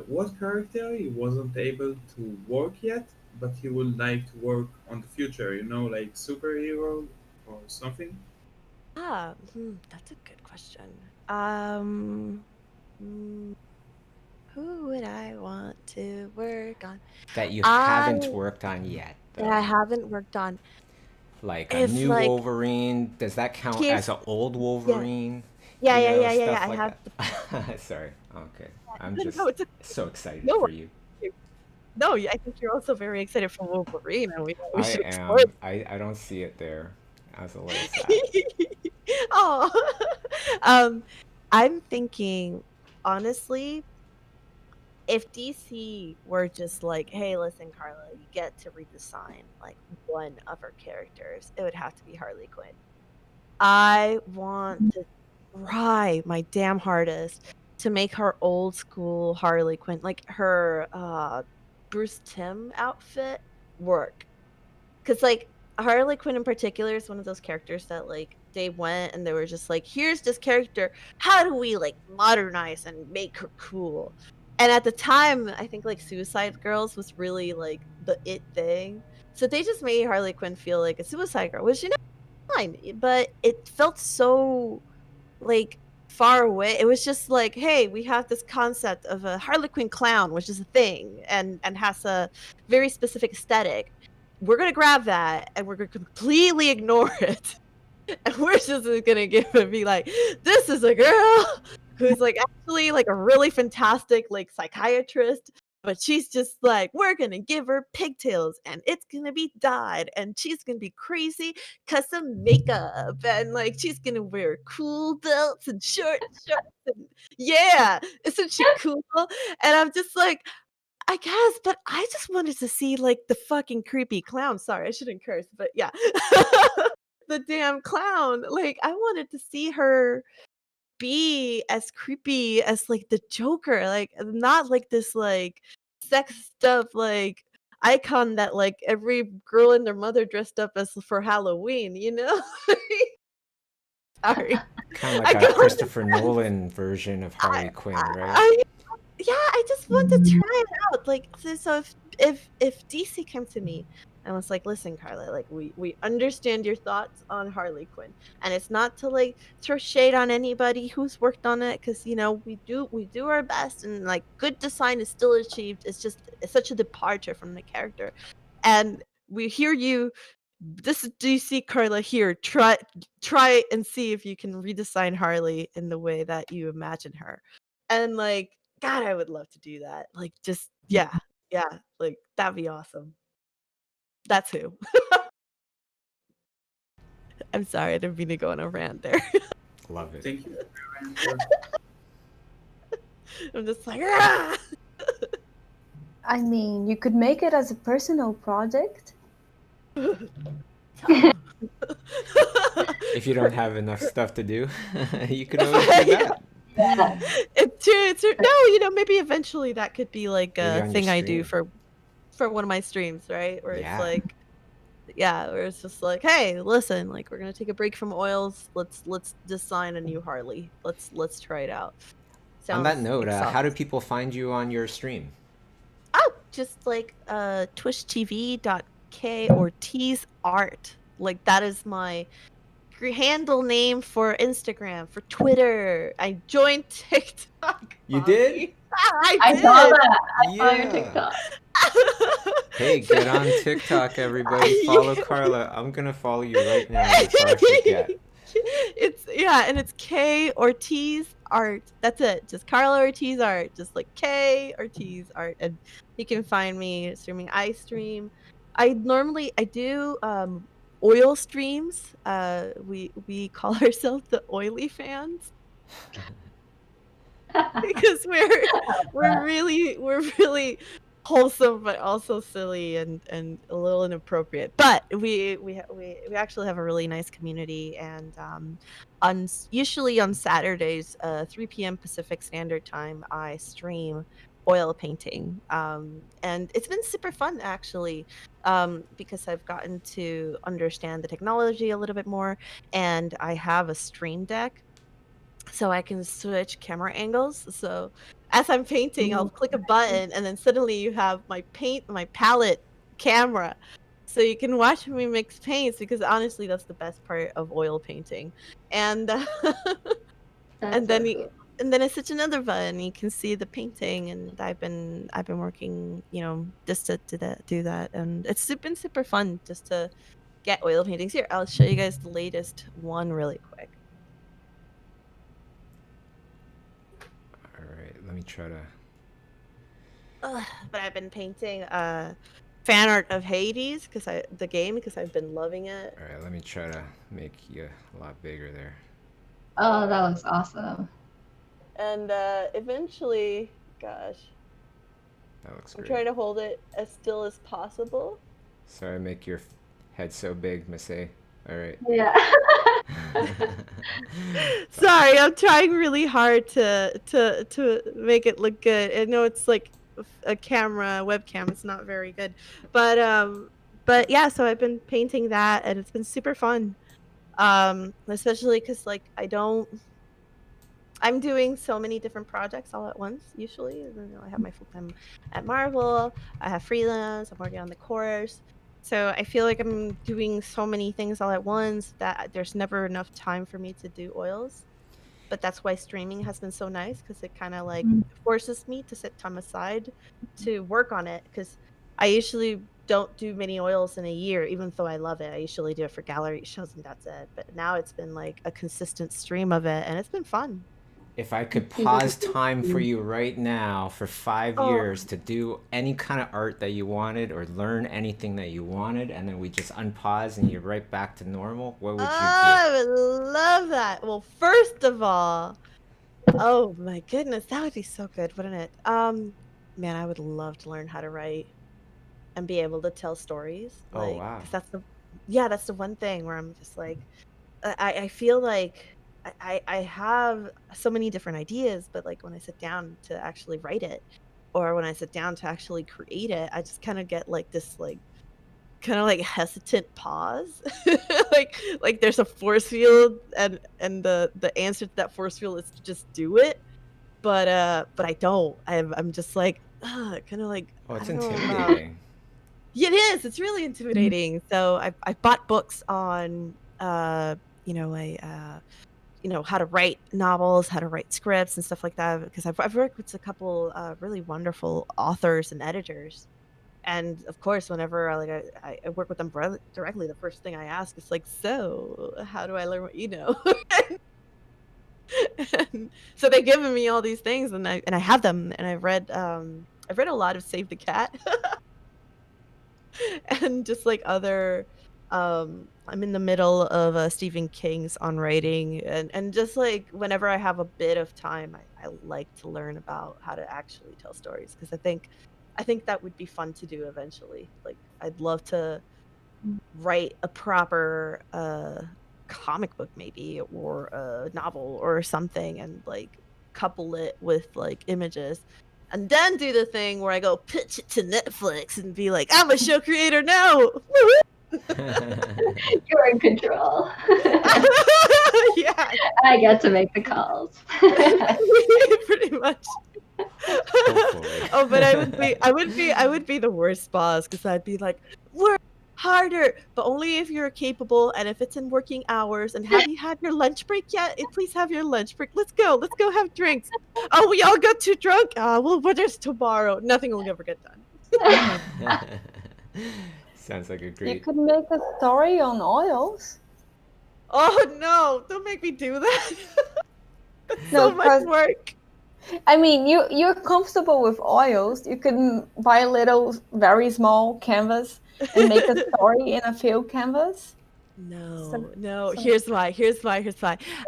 what character he wasn't able to work yet, but he would like to work on the future, like superhero or something? That's a good question. Mm, who would I want to work on? That you I haven't worked on yet, that I though. haven't worked on. Like a If new like Wolverine, does that count as here's an old yeah Wolverine? yeah. Stuff I like have that. Sorry. Okay. I'm no, just it's so excited no for you. no. I think you're also very excited for Wolverine, and we I should explore. am. I don't see it there. I was a little sad. Oh, um, I'm thinking honestly, if DC were just like, hey, listen, Carla, you get to redesign like one of her characters, it would have to be Harley Quinn. I want to try my damn hardest to make her old school Harley Quinn, like her Bruce Timm outfit, work. Because like Harley Quinn in particular is one of those characters that like they went and they were just like, here's this character. How do we like modernize and make her cool? And at the time, I think like Suicide Girls was really like the it thing. So they just made Harley Quinn feel like a Suicide Girl, which fine, but it felt so like far away. It was just like, hey, we have this concept of a Harlequin clown, which is a thing and has a very specific aesthetic. We're gonna grab that and we're gonna completely ignore it. And we're just gonna give it be like, this is a girl who's like actually like a really fantastic like psychiatrist, but she's just like, we're gonna give her pigtails and it's gonna be dyed and she's gonna be crazy custom makeup and like she's gonna wear cool belts and short shorts and yeah, isn't she cool? And I'm just like, I guess, but I just wanted to see like the fucking creepy clown. Sorry, I shouldn't curse, but yeah. The damn clown. Like I wanted to see her be as creepy as like the Joker, like not like this like sex stuff like icon that like every girl and their mother dressed up as for Halloween, you know? Sorry. Kind of I like a got Christopher Nolan version of I, Harley Quinn, right? I yeah, I just want to try it out. Like, so if DC came to me and was like, "Listen, Carla, like we understand your thoughts on Harley Quinn, and it's not to like throw shade on anybody who's worked on it, because you know we do our best, and like good design is still achieved. It's such a departure from the character, and we hear you. This is DC, Carla. Here, try and see if you can redesign Harley in the way that you imagine her." And like, God, I would love to do that. Like, just yeah, like that'd be awesome. That's who. I'm sorry, I didn't mean to go on a rant there. Love it. Thank you for your answer. I'm just like, ah! I mean, you could make it as a personal project. If you don't have enough stuff to do, you can always do that. Yeah. It's true. No, maybe eventually that could be like Maybe a on your thing I do stream. for one of my streams, right? Where Yeah. it's like, yeah, where it's just like, hey, listen, like we're gonna take a break from oils. Let's design a new Harley. Let's try it out. On that Sounds note, how do exhausting. people find you on your stream? Oh, just like twitchtv.kortizart. Like that is my handle name for Instagram, for Twitter. I joined TikTok. You did? Bobby. I I did. saw that. I saw your Yeah. TikTok. Hey, get on TikTok, everybody. Follow Karla. I'm gonna follow you right now before I forget. It's K Ortiz Art. That's it. Just Karla Ortiz Art. Just like K Ortiz Art. And you can find me streaming. I stream. I do oil streams. We call ourselves the oily fans because we're really wholesome but also silly and a little inappropriate, but we actually have a really nice community, and usually on Saturdays 3 p.m. Pacific Standard Time I stream oil painting, and it's been super fun actually, because I've gotten to understand the technology a little bit more, and I have a stream deck so I can switch camera angles. So as I'm painting, I'll click a button, and then suddenly you have my palette camera. So you can watch me mix paints, because honestly, that's the best part of oil painting. And That's so then cool. and then I switch another button, you can see the painting. And I've been working, just to do that, and it's been super fun just to get oil paintings. Here, I'll show you guys the latest one really quick. All right, let me try to. But I've been painting fan art of Hades because I've been loving it. All right, let me try to make you a lot bigger there. Oh, that looks awesome. And eventually, gosh, That looks I'm great. trying to hold it as still as possible. Sorry, I make your head so big, Miss A. All right. Yeah. Sorry, I'm trying really hard to make it look good. I know it's like a webcam. It's not very good, but yeah. So I've been painting that, and it's been super fun. Especially because like I'm doing so many different projects all at once. Usually, I have my full time at Marvel. I have freelance. I'm working on the course. So I feel like I'm doing so many things all at once that there's never enough time for me to do oils. But that's why streaming has been so nice, because it kind of like forces me to set time aside to work on it. Because I usually don't do many oils in a year, even though I love it. I usually do it for gallery shows and that's it. But now it's been like a consistent stream of it, and it's been fun. If I could pause time for you right now for 5 Oh. years to do any kind of art that you wanted or learn anything that you wanted, and then we just unpause and you're right back to normal, what would you do? I would love that. Well, first of all, oh my goodness, that would be so good, wouldn't it? Man, I would love to learn how to write and be able to tell stories. Oh, Like, wow. 'cause that's the one thing where I'm just like, I feel like I have so many different ideas, but like when I sit down to actually write it, or when I sit down to actually create it, I just kind of get like this like kind of like hesitant pause. like there's a force field, and the answer to that force field is to just do it. But I don't. I'm just like kind of like, Oh, it's I don't know about. intimidating. Yeah, it is. It's really intimidating. So I bought books on how to write novels, how to write scripts and stuff like that, because I've worked with a couple really wonderful authors and editors. And of course, whenever I work with them directly, the first thing I ask is like, so how do I learn what you know? And so they've given me all these things, and I have them, and I've read a lot of Save the Cat. and just like other I'm in the middle of Stephen King's On Writing, and just like whenever I have a bit of time, I like to learn about how to actually tell stories, because I think that would be fun to do eventually. Like I'd love to write a proper comic book maybe, or a novel or something, and like couple it with like images, and then do the thing where I go pitch it to Netflix and be like, I'm a show creator now. You're in control. Yeah. I get to make the calls. Pretty much. Hopefully. Oh, but I would be the worst boss, because I'd be like, work harder, but only if you're capable and if it's in working hours. And have you had your lunch break yet? Please have your lunch break. Let's go have drinks. Oh, we all got too drunk. Well, what is tomorrow? Nothing will ever get done. Sounds like a You great. could make a story on oils. Oh no! Don't make me do that. That's No, so much 'cause- work. I mean, you're comfortable with oils. You can buy a little, very small canvas and make a story in a field canvas. No. So- Here's why.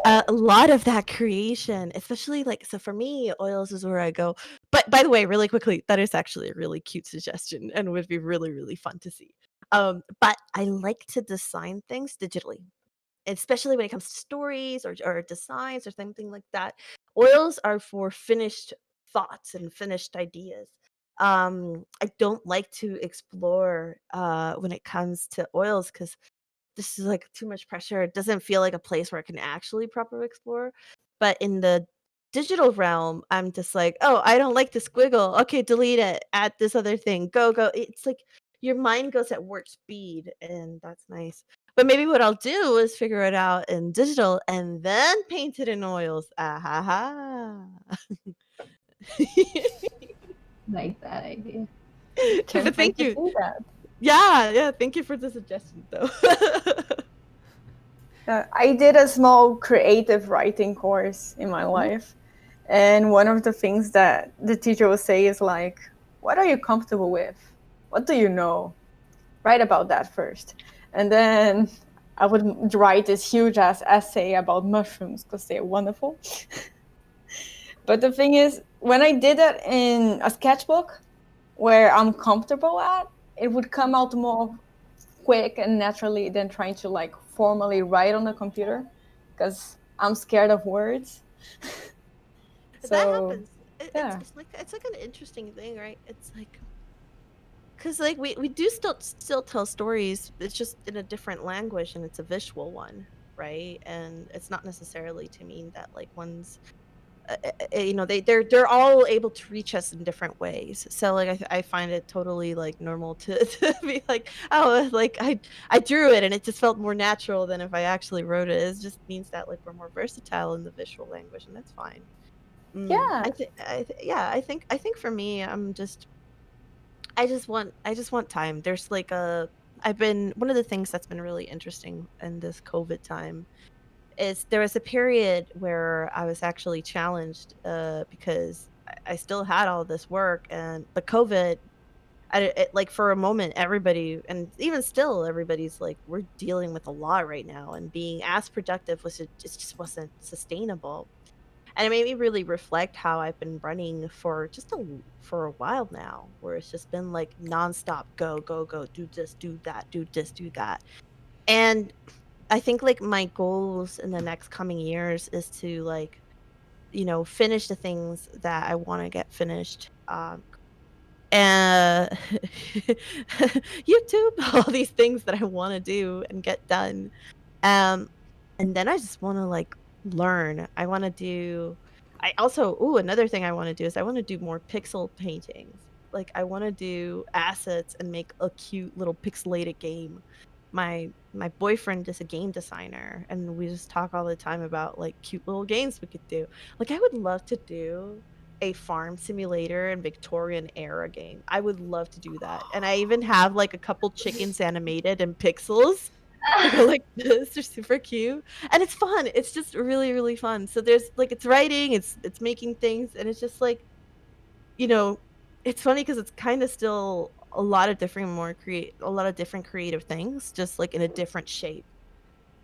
A lot of that creation, especially like, so for me, oils is where I go. But by the way, really quickly, that is actually a really cute suggestion and would be really, really fun to see. But I like to design things digitally, especially when it comes to stories or designs or something like that. Oils are for finished thoughts and finished ideas. I don't like to explore when it comes to oils, because this is like too much pressure. It doesn't feel like a place where I can actually properly explore. But in the digital realm, I'm just like, oh, I don't like the squiggle. Okay, delete it. Add this other thing. Go. It's like your mind goes at warp speed, and that's nice. But maybe what I'll do is figure it out in digital and then paint it in oils. Ah ha ha. Like that idea. Can't But thank wait to you. see that. Yeah. Thank you for the suggestion, though. I did a small creative writing course in my life. And one of the things that the teacher would say is like, what are you comfortable with? What do you know? Write about that first. And then I would write this huge ass essay about mushrooms because they're wonderful. But the thing is, when I did it in a sketchbook where I'm comfortable at, it would come out more quick and naturally than trying to like formally write on the computer, because I'm scared of words. That happens. yeah. It's like an interesting thing, right? It's like, because like we do still tell stories. It's just in a different language, and it's a visual one, right? And it's not necessarily to mean that like one's they're all able to reach us in different ways. So like I find it totally like normal to be like, oh, like I drew it and it just felt more natural than if I actually wrote it. It just means that like we're more versatile in the visual language, and that's fine. Yeah. I think for me, I just want time. There's like one of the things that's been really interesting in this COVID time is there was a period where I was actually challenged because I still had all this work, and the COVID, like for a moment, everybody, and even still, everybody's like, we're dealing with a lot right now, and being as productive it just wasn't sustainable. And it made me really reflect how I've been running for for a while now, where it's just been like nonstop, go, do this, do that, do this, do that. And I think like my goals in the next coming years is to like, finish the things that I want to get finished. And YouTube, all these things that I want to do and get done. And then I just want to like learn. I also, another thing I want to do is I want to do more pixel paintings. Like I want to do assets and make a cute little pixelated game. My boyfriend is a game designer, and we just talk all the time about like cute little games we could do. Like I would love to do a farm simulator and Victorian era game. I would love to do that. And I even have like a couple chickens animated in pixels. They go like this. They're super cute. And it's fun. It's just really, really fun. So there's like, it's writing, it's making things, and it's just like, it's funny because it's kind of still a lot of different creative things, just like in a different shape.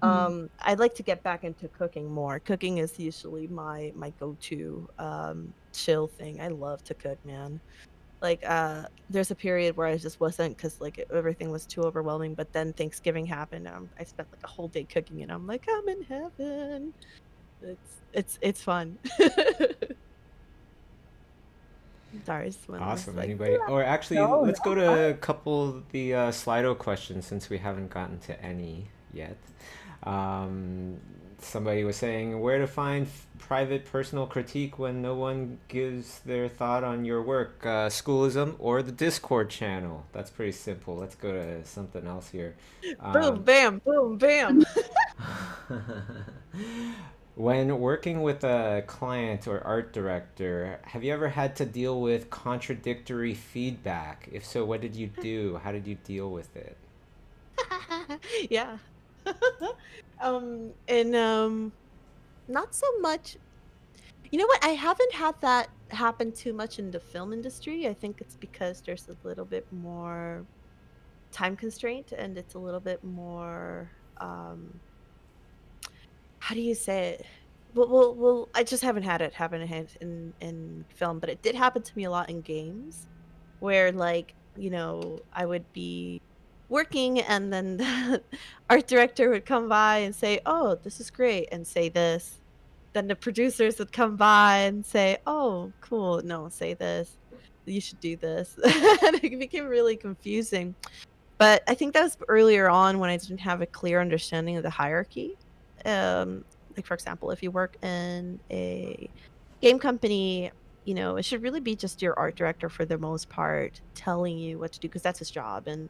I'd like to get back into cooking more. Cooking is usually my go-to chill thing. I love to cook, man. Like there's a period where I just wasn't, because like everything was too overwhelming, but then Thanksgiving happened. I spent like a whole day cooking, and I'm like, I'm in heaven. It's fun. Sorry, just one was Awesome. like, Anybody? Or actually, No, let's go no. to a couple of the Slido questions since we haven't gotten to any yet. Um, Somebody was saying where to find private personal critique when no one gives their thought on your work. Schoolism or the Discord channel. That's pretty simple. Let's go to something else here. boom, bam, boom, bam. When working with a client or art director, have you ever had to deal with contradictory feedback? If so, what did you do? How did you deal with it? Yeah. And not so much. You know what? I haven't had that happen too much in the film industry. I think it's because there's a little bit more time constraint, and it's a little bit more how do you say it? Well, I just haven't had it happen in film, but it did happen to me a lot in games, where like, I would be working, and then the art director would come by and say, "Oh, this is great," and say this. Then the producers would come by and say, "Oh, cool. No, say this. You should do this." And it became really confusing. But I think that was earlier on when I didn't have a clear understanding of the hierarchy. Like for example, if you work in a game company, it should really be just your art director for the most part telling you what to do, because that's his job, and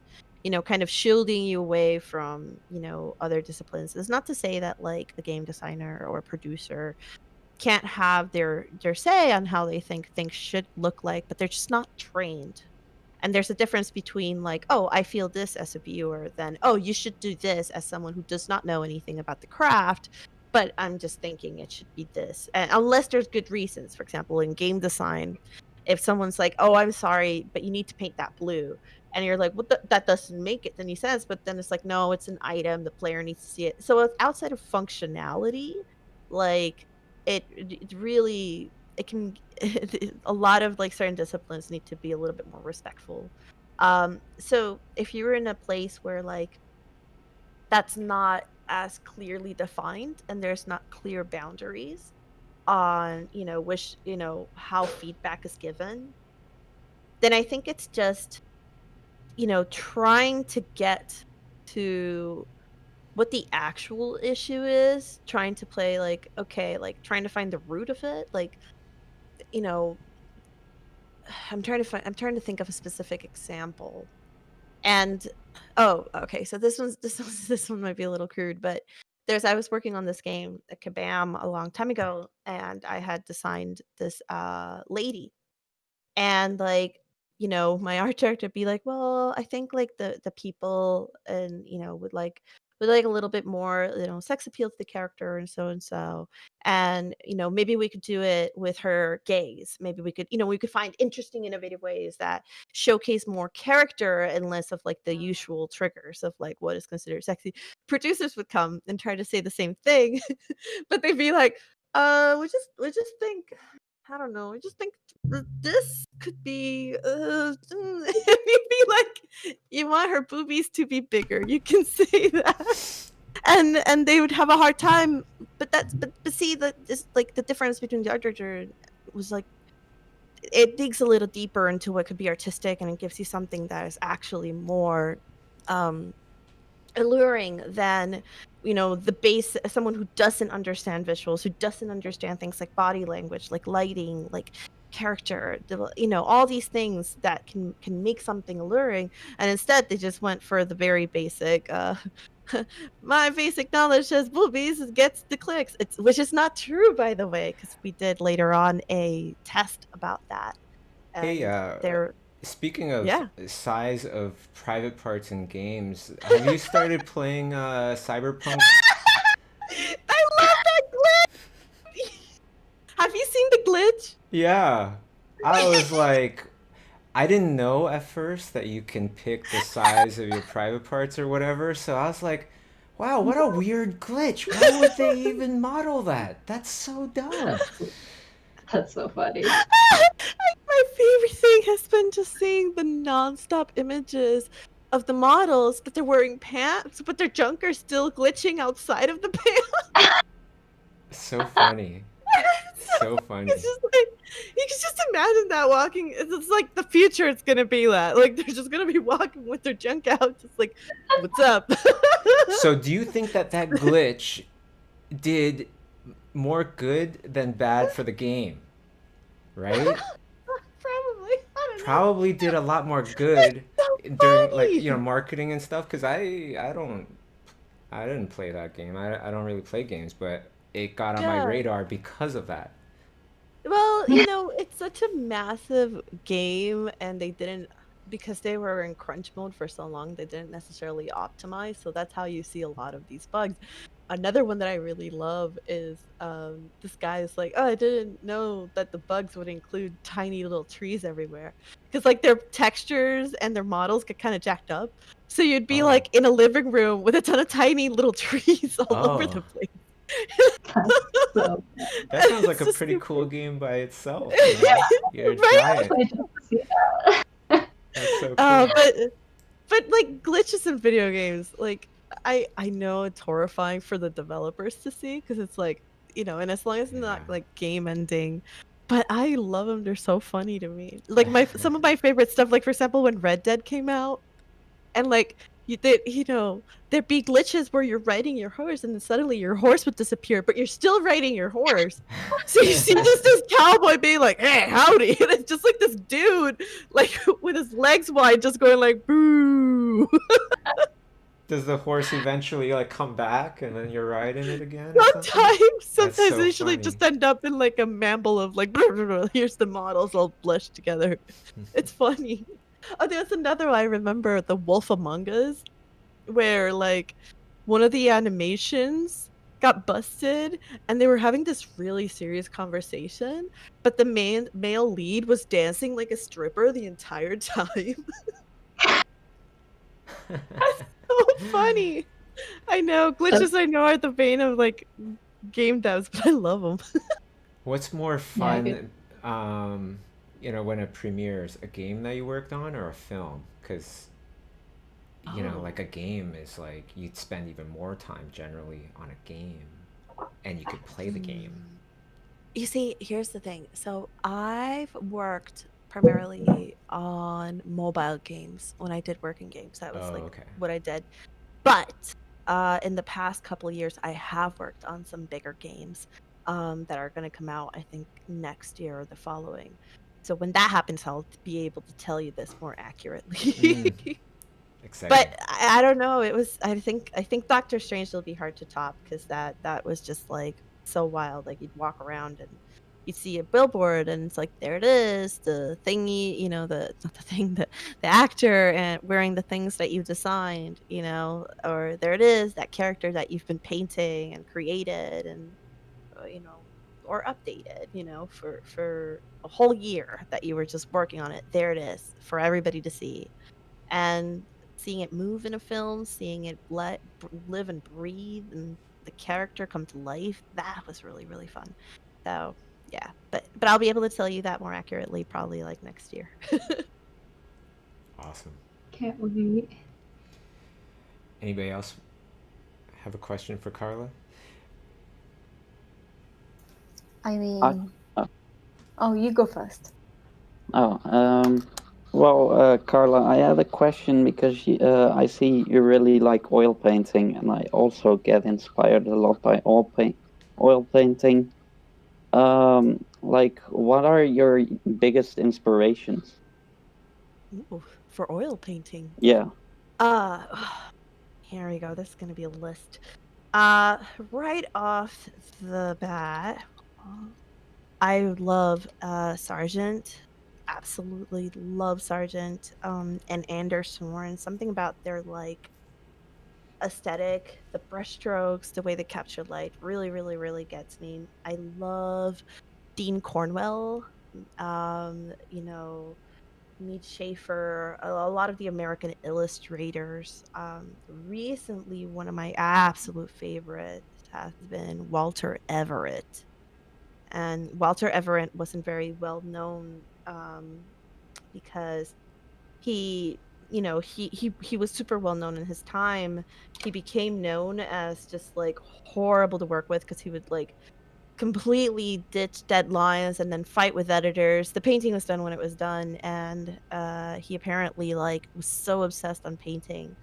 kind of shielding you away from other disciplines. It's not to say that like a game designer or a producer can't have their say on how they think things should look like, but they're just not trained. And there's a difference between like, oh, I feel this as a viewer, than, oh, you should do this as someone who does not know anything about the craft, but I'm just thinking it should be this. And unless there's good reasons. For example, in game design, if someone's like, oh, I'm sorry, but you need to paint that blue. And you're like, well, that doesn't make it any sense. But then it's like, no, it's an item. The player needs to see it. So outside of functionality, like it really, it can a lot of like certain disciplines need to be a little bit more respectful. So if you're in a place where like that's not as clearly defined, and there's not clear boundaries on which how feedback is given, then I think it's just trying to get to what the actual issue is, trying to play like, okay, like trying to find the root of it. Like, you know I'm trying to think of a specific example. And okay, so this one might be a little crude, but I was working on this game, a Kabam, a long time ago, and I had designed this lady. And like, my art director would be like, well, I think like the people, and would like a little bit more, sex appeal to the character, and so and so. And maybe we could do it with her gaze. Maybe we could find interesting, innovative ways that showcase more character and less of like the usual triggers of like what is considered sexy. Producers would come and try to say the same thing, but they'd be like, we just think, I don't know. I just think this could be. And you'd be like, you want her boobies to be bigger. You can say that, and they would have a hard time. But see, like the difference between the art director was like, it digs a little deeper into what could be artistic, and it gives you something that is actually more alluring than the base, someone who doesn't understand visuals, who doesn't understand things like body language, like lighting, like character, all these things that can make something alluring. And instead they just went for the very basic my basic knowledge says boobies gets the clicks, which is not true, by the way, because we did later on a test about that. Hey, And there speaking of yeah. size of private parts in games, have you started playing Cyberpunk? I love that glitch. Have you seen the glitch? Yeah. I was like, I didn't know at first that you can pick the size of your private parts or whatever, so I was like, wow, what a weird glitch. Why would they even model that? That's so dumb. That's so funny. My favorite thing has been just seeing the nonstop images of the models that they're wearing pants, but their junk are still glitching outside of the pants. So funny. So funny. It's just like you can just imagine that walking. It's like the future. It's gonna be that. Like they're just gonna be walking with their junk out, just like, what's up? So do you think that that glitch did more good than bad for the game? Right? Probably. I don't know. Probably did a lot more good So during like, funny. you know, marketing and stuff, because I didn't play that game. I don't really play games, but it got on my Yeah. radar because of that. Well, you know, it's such a massive game, and they didn't, because they were in crunch mode for so long, they didn't necessarily optimize. So that's how you see a lot of these bugs. Another one that I really love is this guy is like, oh, I didn't know that the bugs would include tiny little trees everywhere. Because like their textures and their models get kind of jacked up. So you'd be Oh. like in a living room with a ton of tiny little trees all over Oh. the place. So That sounds like It's a just pretty super- cool game by itself. You know? You're a Right? giant. I don't see that. That's so cool. But like glitches in video games, like I know it's horrifying for the developers to see because it's like, you know, and as long as it's not Yeah. like game ending, but I love them. They're so funny to me. Like some of my favorite stuff, like for example, when Red Dead came out, and like you know, there'd be glitches where you're riding your horse and then suddenly your horse would disappear, but you're still riding your horse. So you see just this cowboy being like, hey, howdy. And it's just like this dude, like with his legs wide, just going like, boo. Does the horse eventually like come back and then you're riding it again or something? Sometimes so they usually funny. just end up in like a mamble of like, here's the models all blushed together. It's funny. Oh, there's another one I remember, The Wolf Among Us, where like one of the animations got busted and they were having this really serious conversation, but the male lead was dancing like a stripper the entire time. So funny. I know glitches. I know are the bane of like game devs, but I love them. What's more Yeah, I fun, you know, when it premieres, a game that you worked on or a film? Because, you know, Oh. like a game is like you'd spend even more time generally on a game, and you could play the game. You see, here's the thing. So I've worked primarily on mobile games when I did work in games. That was Oh, like okay. what I did. But in the past couple of years, I have worked on some bigger games that are going to come out, I think, next year or the following. So when that happens, I'll be able to tell you this more accurately. Exciting. But I don't know. It was I think Doctor Strange will be hard to top because that was just like so wild. Like you'd walk around and you'd see a billboard and it's like there it is, the thingy, you know, the not the thing, the actor and wearing the things that you designed, you know, or there it is, that character that you've been painting and created and you know, or updated, you know, for a whole year that you were just working on it. There it is for everybody to see. And seeing it move in a film, seeing it live and breathe, and the character come to life, that was really really fun. So yeah, but I'll be able to tell you that more accurately probably like next year. Awesome. Can't wait. Anybody else have a question for Karla? I mean, oh, you go first. Well, Karla, I had a question because I see you really like oil painting, and I also get inspired a lot by oil painting. Like, what are your biggest inspirations? Ooh, for oil painting. Yeah. Here we go. This is gonna be a list. Right off the bat, I love Sargent. Absolutely love Sargent. And Anders Soren. Something about their like aesthetic, the brushstrokes, the way they capture light, really, really, really gets me. I love Dean Cornwell. You know, Mead Schaefer, a lot of the American illustrators. Recently, one of my absolute favorites has been Walter Everett. And Walter Everett wasn't very well known because he, he was super well known in his time. He became known as just like horrible to work with because he would like completely ditch deadlines and then fight with editors. The painting was done when it was done, and he apparently like was so obsessed on painting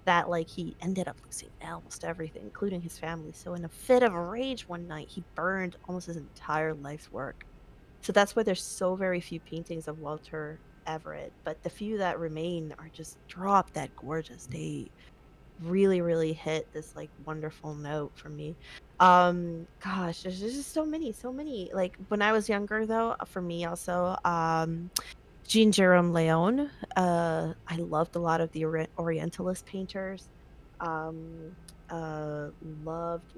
that like he ended up losing almost everything, including his family. So in a fit of rage one night, he burned almost his entire life's work. So that's why there's so very few paintings of Walter Everett, but the few that remain are just drop dead gorgeous. They really, really hit this like wonderful note for me. Gosh, there's just so many. Like when I was younger though, for me also, Jean Jerome Leon. I loved a lot of the Orientalist painters. Um, loved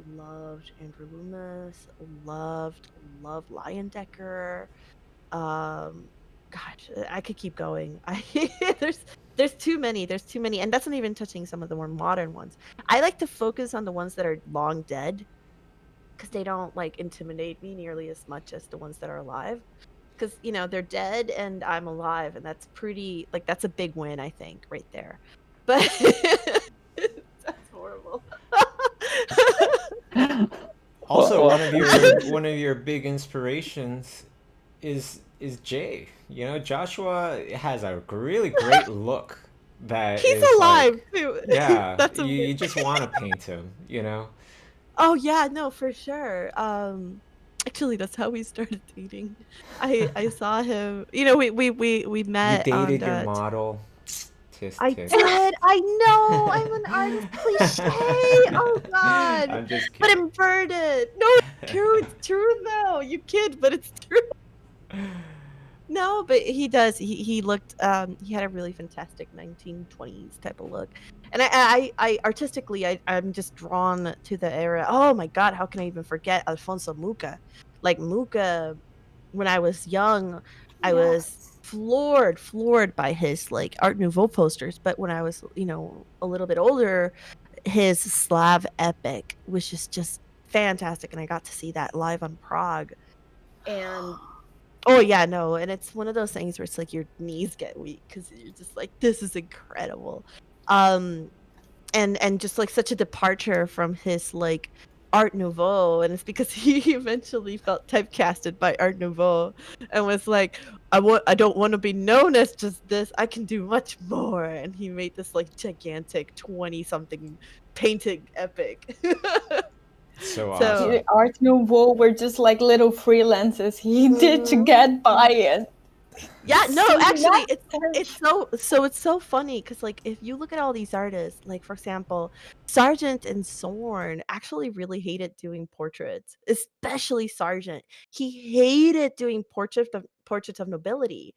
Andrew Loomis. Loved Leyendecker. Gosh, I could keep going. There's too many. There's too many, and that's not even touching some of the more modern ones. I like to focus on the ones that are long dead because they don't like intimidate me nearly as much as the ones that are alive. Because they're dead and I'm alive, and that's pretty like that's a big win, I think, right there. But that's horrible. Also, Well, one of your big inspirations is Jay. You know, Joshua has a really great look that He's is alive like, too. yeah, That's you just want to paint him, you know? Oh yeah, no, for sure. Actually, that's how we started dating. I saw him. We You met on dated your the. model. Tisk I tisk. did. I know. I'm an artist. Cliche. Oh God. I'm just But kidding. inverted. No, it's true. It's true though. You kid, but it's true. No, but he does. He looked. He had a really fantastic 1920s type of look, and I artistically, I'm just drawn to the era. Oh my God, how can I even forget Alfonso Mucha? Like Mucha, when I was young, I was Yes. floored by his like Art Nouveau posters. But when I was, a little bit older, his Slav epic was just fantastic, and I got to see that live on Prague. And oh yeah, no, and it's one of those things where it's like your knees get weak because you're just like, this is incredible. Um, and just like such a departure from his like Art Nouveau, and it's because he eventually felt typecasted by Art Nouveau and was like, I don't want to be known as just this. I can do much more. And he made this like gigantic 20 something painting epic. So So awesome. The Art Nouveau were just like little freelances he did to mhm. get by it. Yeah, no, See, actually, it's that's it's so funny because like if you look at all these artists, like for example, Sargent and Sorn actually really hated doing portraits, especially Sargent. He hated doing portraits of nobility,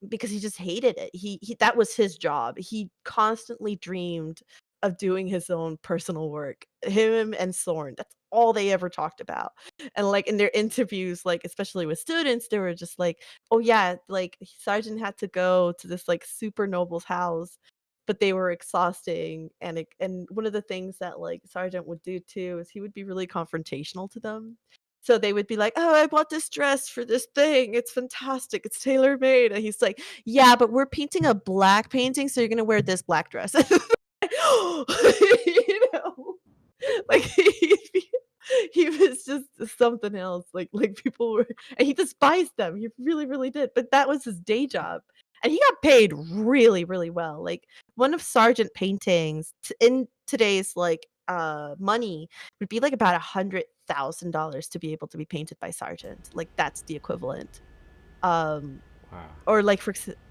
because he just hated it. He that was his job. He constantly dreamed of doing his own personal work. Him and Sorn, that's all they ever talked about. And like in their interviews, like especially with students, they were just like, oh yeah, like Sergeant had to go to this like super noble's house, but they were exhausting. And one of the things that like Sergeant would do too is he would be really confrontational to them. So they would be like, "Oh, I bought this dress for this thing. It's fantastic. It's tailor made." And he's like, "Yeah, but we're painting a black painting, so you're gonna wear this black dress." you know, like he was just something else. Like people were, and he despised them. He really, really did. But that was his day job, and he got paid really, really well. Like one of Sargent paintings in today's like money would be like about $100,000 to be able to be painted by Sargent. Like that's the equivalent. Um, Wow. or like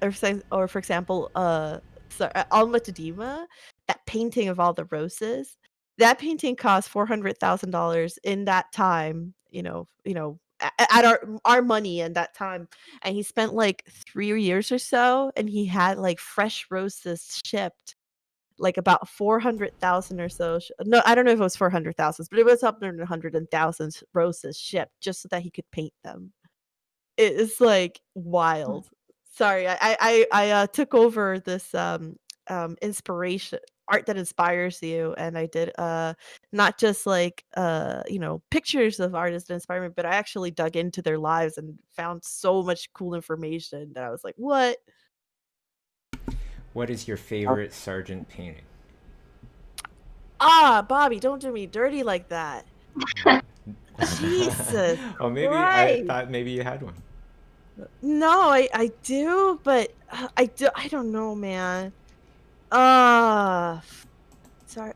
or for example, Alma Tadema, that painting of all the roses, that painting cost $400,000 in that time. At our money in that time, and he spent like 3 years or so, and he had like fresh roses shipped. Like about 400,000 or so. No, I don't know if it was 400,000, but it was up there in hundreds and thousands roses shipped just so that he could paint them. It is like wild. Sorry, I took over this inspiration art that inspires you, and I did not just like pictures of artists that inspire me, but I actually dug into their lives and found so much cool information that I was like, what? What is your favorite Sargent painting? Ah, Bobby, don't do me dirty like that. Jesus Oh, maybe I Christ. thought maybe you had one. No, I do, but I don't know, man. Sorry.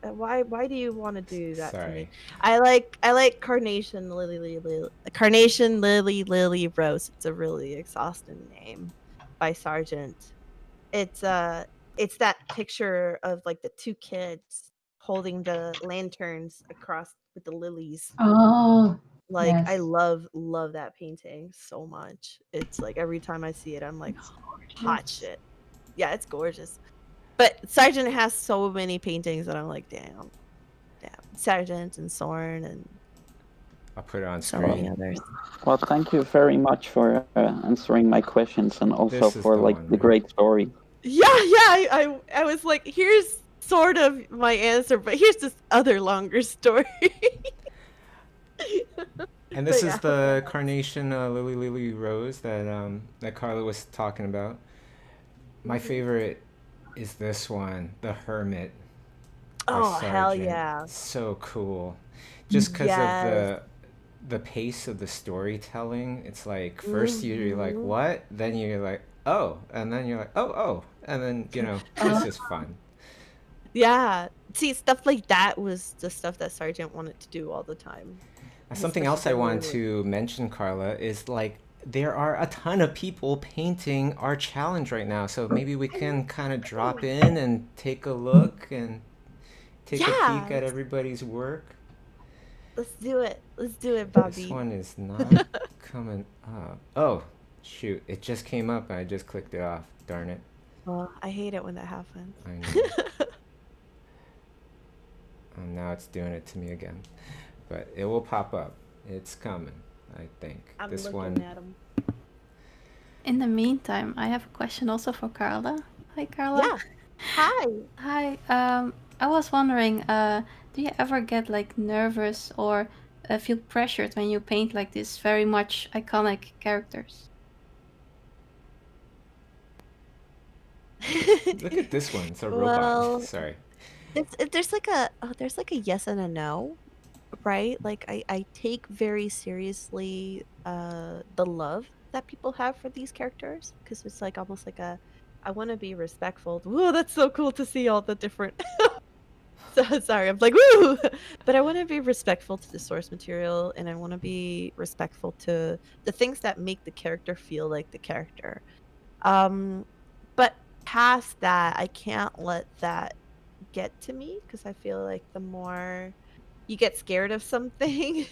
Why do you want to do that to me? Sorry. I like Carnation Lily Rose. It's a really exhausting name by Sargent. It's that picture of like the two kids holding the lanterns across with the lilies. Oh, Like I yes. love that painting so much. It's like every time I see it, I'm like, hot Gorgeous. shit. Yeah, it's gorgeous. But Sargent has so many paintings that I'm like, damn. Sargent and Sorn and I'll put it on so many screen. others. Well, thank you very much for answering my questions and also This is for the like one, the right? great story. Yeah, I was like, here's sort of my answer, but here's this other longer story. And this But is yeah. the Carnation Lily Rose that Karla was talking about. My favorite is this one, the Hermit. by Oh, hell Sargent. yeah. So cool. Just because Yes. of the pace of the storytelling. It's like first you're like, what? Then you're like, oh, and then you're like, oh, and then it's just fun. Yeah. See, stuff like that was the stuff that Sargent wanted to do all the time. Something else I want to mention, Karla, is like there are a ton of people painting our challenge right now. So maybe we can kind of drop in and take a look and take a peek at everybody's work. Let's do it. Let's do it, Bobby. This one is not coming up. Oh, shoot. It just came up and I just clicked it off. Darn it. Well, I hate it when that happens. I know. And now it's doing it to me again. But it will pop up. It's coming, I think. I'm this looking one. at them. In the meantime, I have a question also for Karla. Hi, Karla. Yeah. Hi. Hi. I was wondering, do you ever get like nervous or feel pressured when you paint like these very much iconic characters? Look at this one. It's a Well, robot. Sorry. there's like a yes and a no, right? Like I take very seriously the love that people have for these characters, because it's like almost like I want to be respectful. Whoa, that's so cool to see all the different. So sorry, I'm like woo, but I want to be respectful to the source material, and I want to be respectful to the things that make the character feel like the character. But past that, I can't let that get to me, because I feel like the more you get scared of something,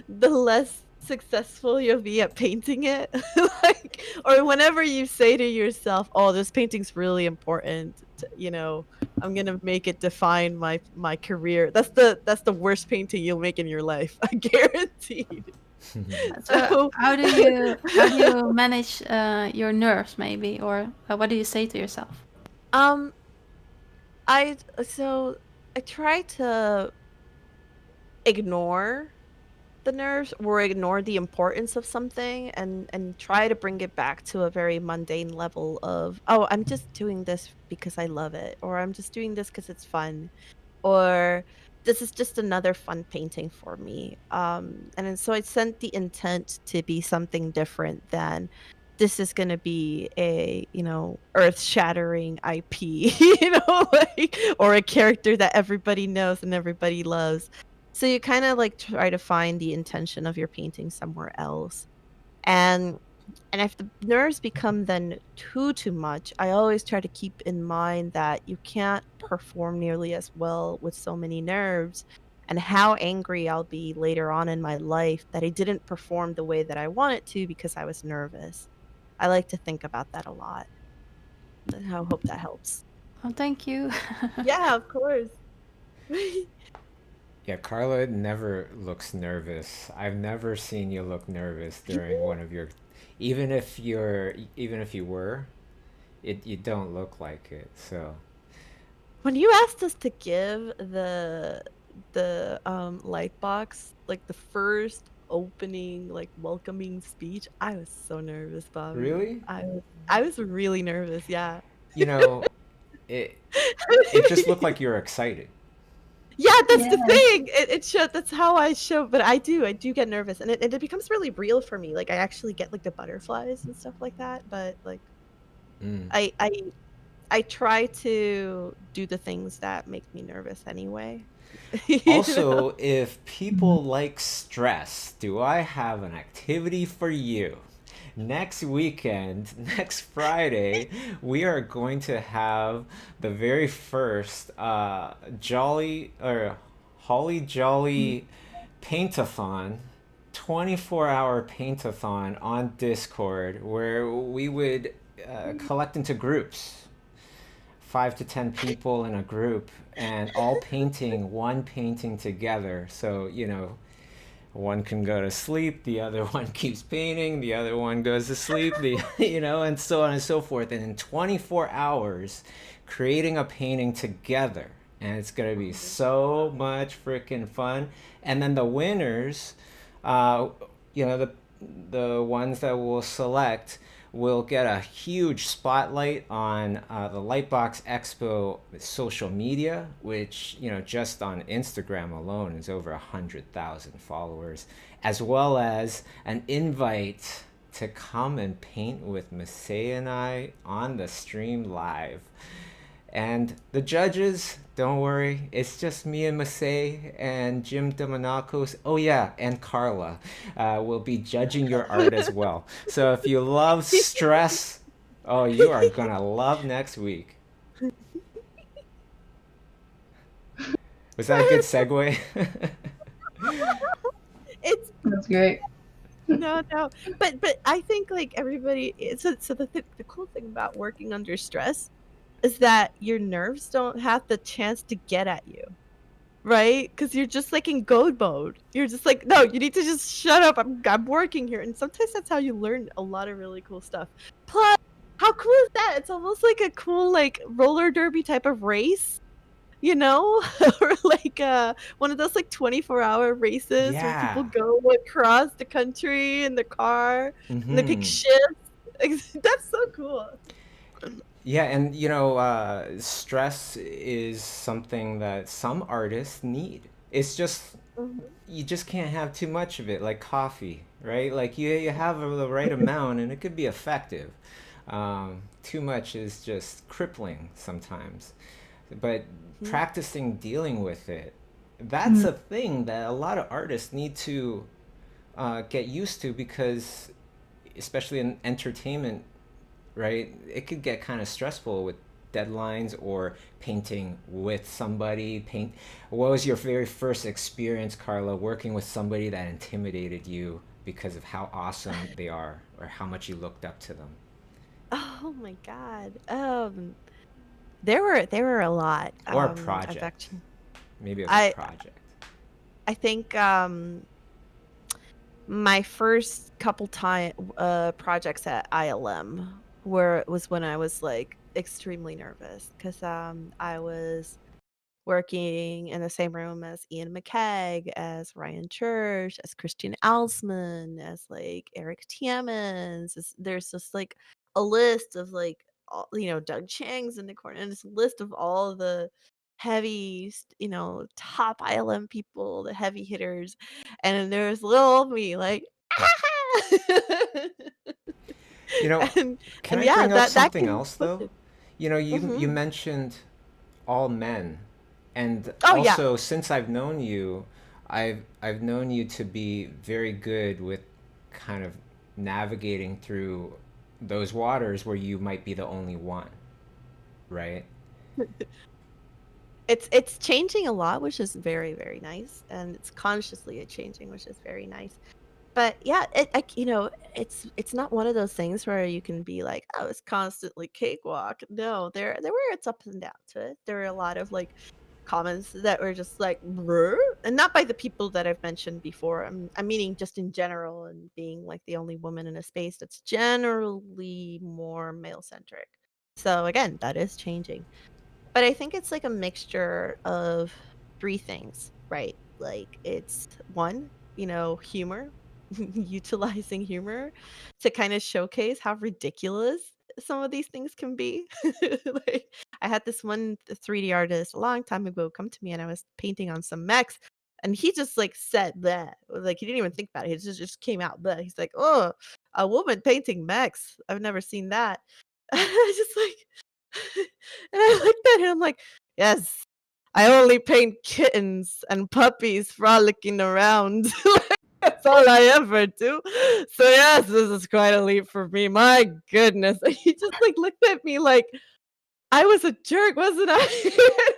the less successful you'll be at painting it. Like, or whenever you say to yourself, "Oh, this painting's really important," I'm gonna make it define my career. That's the worst painting you'll make in your life. I guaranteed. So how do you manage your nerves, maybe, or what do you say to yourself? I try to ignore the nerves or ignore the importance of something, and try to bring it back to a very mundane level of, oh, I'm just doing this because I love it, or I'm just doing this because it's fun, or this is just another fun painting for me. So I sent the intent to be something different than this is going to be a earth-shattering IP, like, or a character that everybody knows and everybody loves. So you kind of like try to find the intention of your painting somewhere else. And if the nerves become then too much, I always try to keep in mind that you can't perform nearly as well with so many nerves, and how angry I'll be later on in my life that I didn't perform the way that I wanted to because I was nervous. I like to think about that a lot. I hope that helps. Oh, thank you. Yeah, of course. Yeah, Karla never looks nervous. I've never seen you look nervous during one of your even if you were, you don't look like it. So When you asked us to give the light box, like the first opening, like welcoming speech, I was so nervous, Bobby. really, I was really nervous, yeah. you know, it just looked like you're excited. Yeah, that's the Yeah. thing. It should. That's how I show. But I do get nervous, and it becomes really real for me. Like I actually get like the butterflies and stuff like that. But like Mm. I try to do the things that make me nervous anyway. You know? Also, if people like stress, do I have an activity for you? Next weekend, next Friday, we are going to have the very first Jolly or Holly Jolly Paintathon, 24-hour paintathon on Discord, where we would collect into groups, 5 to 10 people in a group, and all painting one painting together. So, one can go to sleep, the other one keeps painting, the other one goes to sleep, and so on and so forth. And in 24 hours, creating a painting together. And it's going to be so much freaking fun. And then the winners, the ones that we'll select will get a huge spotlight on the Lightbox Expo social media, which, just on Instagram alone is over 100,000 followers, as well as an invite to come and paint with Masay and I on the stream live. And the judges, don't worry, it's just me and Masay and Jim Dominacos. Oh yeah, and Karla will be judging your art as well. So if you love stress, oh, you are gonna love next week. Was that a good segue? That's great. No, but I think like everybody. So the cool thing about working under stress is that your nerves don't have the chance to get at you, right? Because you're just like in go mode. You're just like, no, you need to just shut up. I'm working here, and sometimes that's how you learn a lot of really cool stuff. Plus, how cool is that? It's almost like a cool like roller derby type of race, or like one of those like 24-hour races where people go across the country in the car and they pick shifts. That's so cool. Yeah, and stress is something that some artists need. It's just you just can't have too much of it, like coffee, right? Like you have the right amount, and it could be effective. Too much is just crippling sometimes. But practicing dealing with it, that's a thing that a lot of artists need to get used to, because especially in entertainment, right? It could get kind of stressful with deadlines or painting with somebody. What was your very first experience, Karla, working with somebody that intimidated you because of how awesome they are or how much you looked up to them? Oh my god. There were a lot. Or a I've project. actually, Maybe it was a project. I think my first couple projects at ILM was when I was like extremely nervous, because I was working in the same room as Ian McKegg, as Ryan Church, as Christian Alsman, as like Eric Tiemens. There's just like a list of like all, Doug Chang's in the corner, and this list of all the heavy, top ILM people, the heavy hitters, and then there's little old me like. and Can I yeah, bring up that something can else push though? it. You mentioned all men, and Oh yeah. also since I've known you, I've known you to be very good with kind of navigating through those waters where you might be the only one, right? It's changing a lot, which is very, very nice, and it's consciously changing, which is very nice. But yeah, it's not one of those things where you can be like, oh, it's constantly cakewalk. No, there were its ups and downs to it. There were a lot of like comments that were just like, "Brr?" And not by the people that I've mentioned before. I'm meaning just in general, and being like the only woman in a space that's generally more male centric. So again, that is changing. But I think it's like a mixture of three things, right? Like it's one, humor, utilizing humor to kind of showcase how ridiculous some of these things can be. Like I had this one 3D artist a long time ago come to me, and I was painting on some mechs, and he just like said that. Like he didn't even think about it. It just came out. But he's like, "Oh, a woman painting mechs. I've never seen that." I just like and I looked at him like, "Yes, I only paint kittens and puppies frolicking around." That's all I ever do. So yes, this is quite a leap for me. My goodness. He just like looked at me like I was a jerk, wasn't I?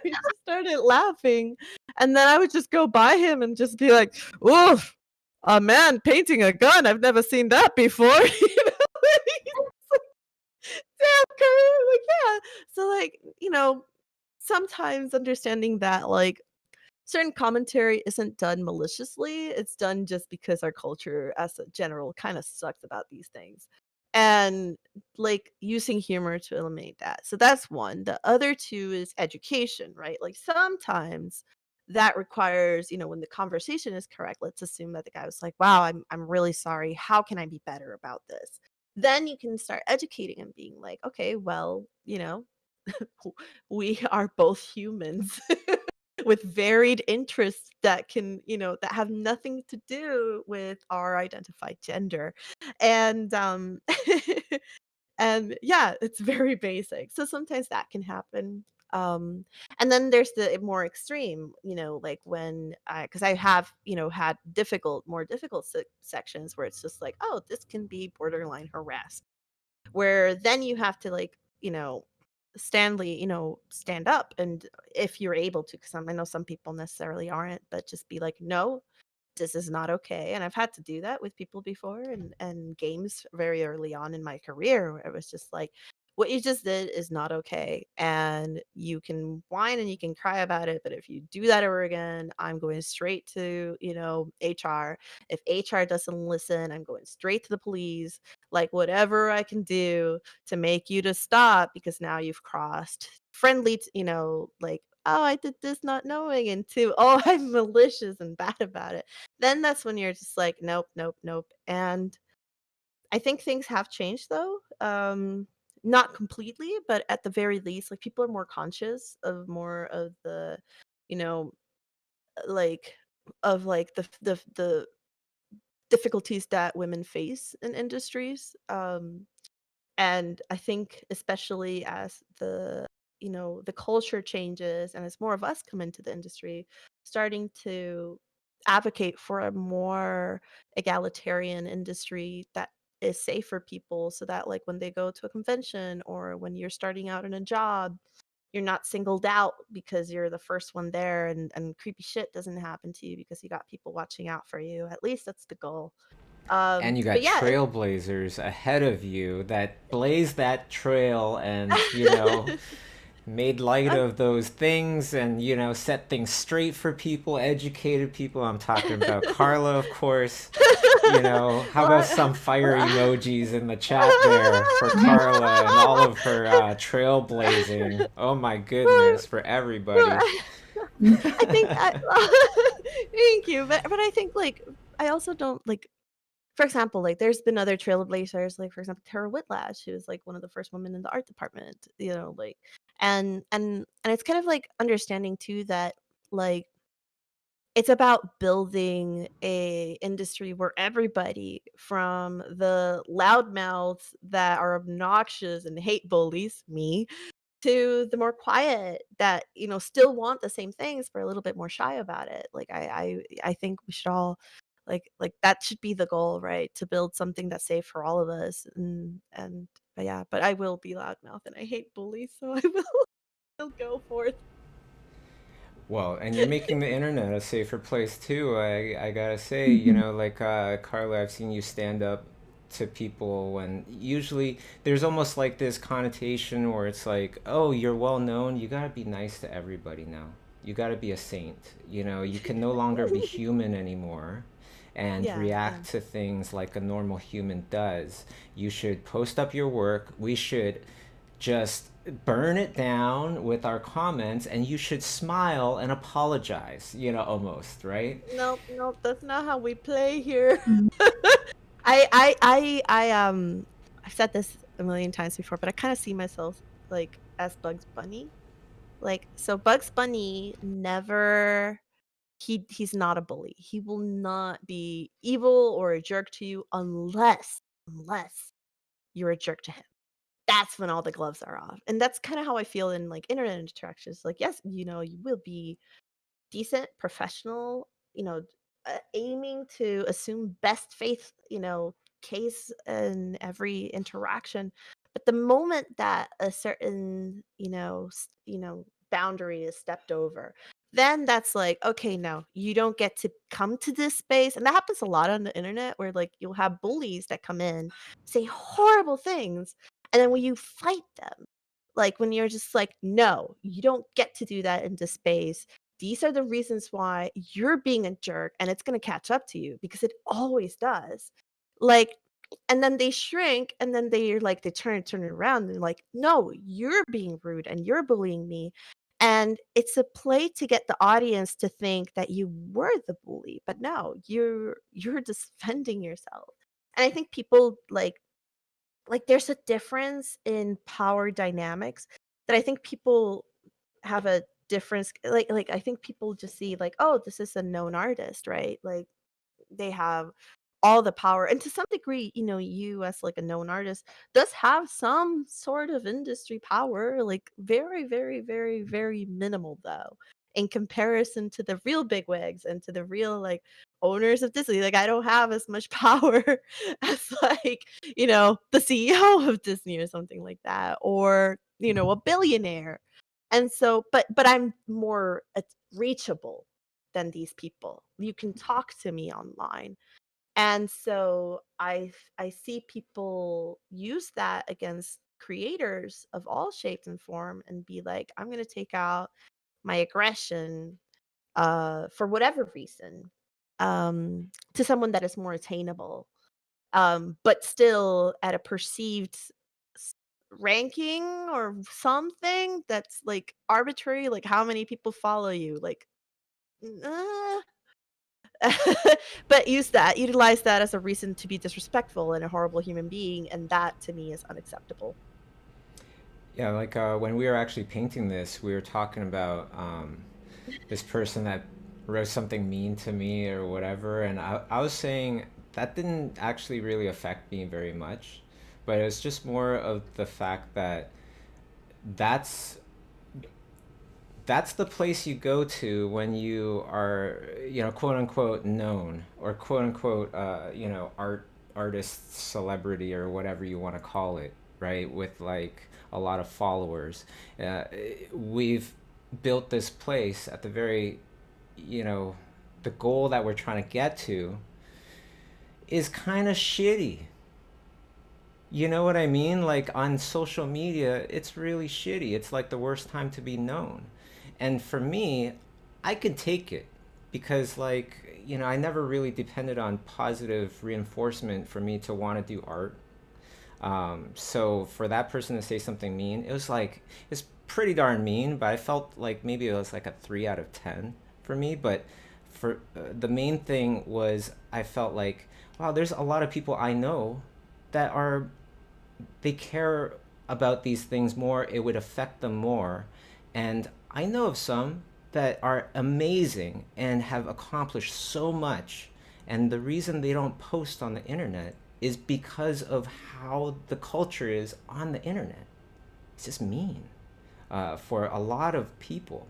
He just started laughing. And then I would just go by him and just be like, "Oof, a man painting a gun. I've never seen that before." Damn, Kurt. Like, yeah. So like, sometimes understanding that like certain commentary isn't done maliciously. It's done just because our culture as a general kind of sucks about these things. And like using humor to eliminate that. So that's one. The other two is education, right? Like sometimes that requires, when the conversation is correct, let's assume that the guy was like, "Wow, I'm really sorry. How can I be better about this?" Then you can start educating and being like, "Okay, well, we are both humans." With varied interests that can, that have nothing to do with our identified gender. And and yeah, it's very basic. So sometimes that can happen. And then there's the more extreme, like when because I have, had more difficult sections where it's just like, "Oh, this can be borderline harassment," where then you have to like, stand up, and if you're able to, because I know some people necessarily aren't, but just be like, "No, this is not okay." And I've had to do that with people before, and games very early on in my career, where it was just like, "What you just did is not okay, and you can whine and you can cry about it, but if you do that ever again, I'm going straight to, HR. If HR doesn't listen, I'm going straight to the police. Like whatever I can do to make you to stop, because now you've crossed friendly, like, oh, I did this not knowing, into, oh, I'm malicious and bad about it." Then that's when you're just like, "Nope, nope, nope." And I think things have changed though. Not completely, but at the very least, like people are more conscious of more of the, you know, like of like the difficulties that women face in industries. And I think especially as the culture changes and as more of us come into the industry, starting to advocate for a more egalitarian industry that is safe for people, so that like when they go to a convention or when you're starting out in a job, you're not singled out because you're the first one there, and creepy shit doesn't happen to you because you got people watching out for you. At least that's the goal. And you got But yeah, trailblazers ahead of you that blazed that trail and, made light of those things and, set things straight for people, educated people. I'm talking about Karla, of course. How about some fire emojis in the chat there for Karla and all of her trailblazing? Oh my goodness, for everybody. I think thank you, but I think like I also don't like. For example, like there's been other trailblazers, like for example Tara Whitlash, who was like one of the first women in the art department, like, and it's kind of like understanding too that like it's about building a industry where everybody, from the loudmouths that are obnoxious and hate bullies, me, to the more quiet that, still want the same things but are a little bit more shy about it. Like I think we should all like that should be the goal, right? To build something that's safe for all of us. And but yeah, but I will be loudmouth and I hate bullies, so I will still go forth. Well, and you're making the internet a safer place too. I gotta say, like Karla, I've seen you stand up to people, and usually there's almost like this connotation where it's like, "Oh, you're well known. You gotta be nice to everybody now." You got to be a saint. You know, you can no longer be human anymore and react to things like a normal human does. You should post up your work. We should just burn it down with our comments, and you should smile and apologize, you know, almost, right? Nope, that's not how we play here. I've said this a million times before, but I kind of see myself like as Bugs Bunny. Like, so Bugs Bunny never he's not a bully. He will not be evil or a jerk to you unless you're a jerk to him. That's when all the gloves are off. And that's kind of how I feel in like internet interactions. Like, yes, you know, you will be decent, professional, you know, aiming to assume best faith, you know, case in every interaction. But the moment that a certain, boundary is stepped over, then that's like, okay, no, you don't get to come to this space. And that happens a lot on the internet where like you'll have bullies that come in, say horrible things, and then when you fight them, like when you're just like, no, you don't get to do that in this space. These are the reasons why you're being a jerk, and it's going to catch up to you because it always does. Like, and then they shrink, and then they're like, they turn it around and like, no, you're being rude and you're bullying me. And it's a play to get the audience to think that you were the bully, but no, you're defending yourself. And I think people like there's a difference in power dynamics that I think people have a difference, like I think people just see like, oh, this is a known artist, right? Like they have all the power, and to some degree, you know, you as like a known artist does have some sort of industry power, like very very very very minimal though, in comparison to the real bigwigs and to the real like owners of Disney. Like I don't have as much power as like, you know, the CEO of Disney or something like that, or you know, a billionaire. And so but I'm more reachable than these people. You can talk to me online. And so I see people use that against creators of all shapes and form and be like, I'm going to take out my aggression for whatever reason, to someone that is more attainable, but still at a perceived ranking or something that's like arbitrary, like how many people follow you, like uh, but utilize that as a reason to be disrespectful and a horrible human being, and that to me is unacceptable. Yeah, like when we were actually painting this, we were talking about this person that wrote something mean to me or whatever, and I was saying that didn't actually really affect me very much, but it was just more of the fact that that's that's the place you go to when you are, you know, quote unquote known, or quote unquote, you know, artist celebrity or whatever you want to call it, right? With like a lot of followers. We've built this place at the very, you know, the goal that we're trying to get to is kind of shitty. You know what I mean? Like on social media, it's really shitty. It's like the worst time to be known. And for me, I could take it because, like, you know, I never really depended on positive reinforcement for me to want to do art. So for that person to say something mean, it was like, it's pretty darn mean, but I felt like maybe it was like a 3 out of 10 for me. But for the main thing was I felt like, wow, there's a lot of people I know that they care about these things more. It would affect them more. And I know of some that are amazing and have accomplished so much. And the reason they don't post on the internet is because of how the culture is on the internet. It's just mean for a lot of people.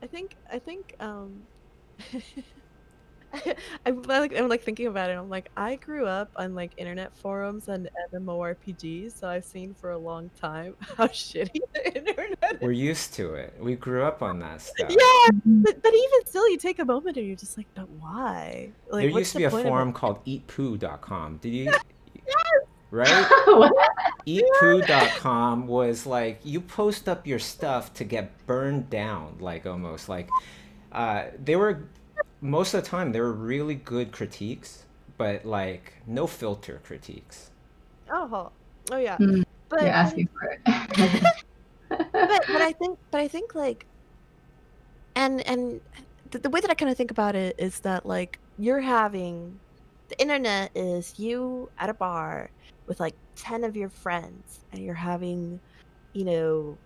I think I'm like thinking about it. I'm like, I grew up on like internet forums and MMORPGs, so I've seen for a long time how shitty the internet We're is. used to it. We grew up on that stuff. Yeah, but even still, you take a moment and you're just like, but why? Like, There what's used to the be a point of forum it? called eatpoo.com. Did you? Yes! Right? What? eatpoo.com was like you post up your stuff to get burned down, like almost like they were most of the time they were really good critiques, but like no filter critiques. Oh, oh yeah. You're But asking for it. but I think like and the way that I kind of think about it is that like you're having the internet is you at a bar with like 10 of your friends and you're having, you know,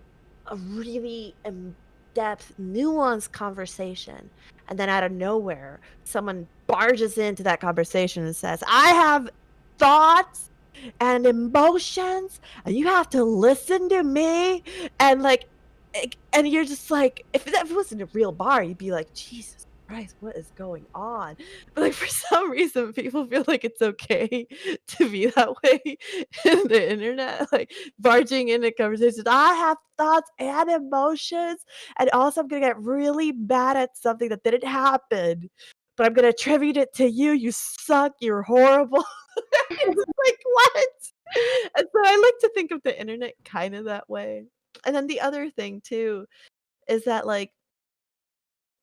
a really in-depth, nuanced conversation. And then out of nowhere, someone barges into that conversation and says, I have thoughts and emotions, and you have to listen to me. And like, and you're just like, if it wasn't a real bar, you'd be like, Jesus Christ, what is going on? But like for some reason, people feel like it's okay to be that way in the internet, like barging into conversations. I have thoughts and emotions, and also I'm gonna get really mad at something that didn't happen, but I'm gonna attribute it to you. You suck. You're horrible. It's like what? And so I like to think of the internet kind of that way. And then the other thing too is that like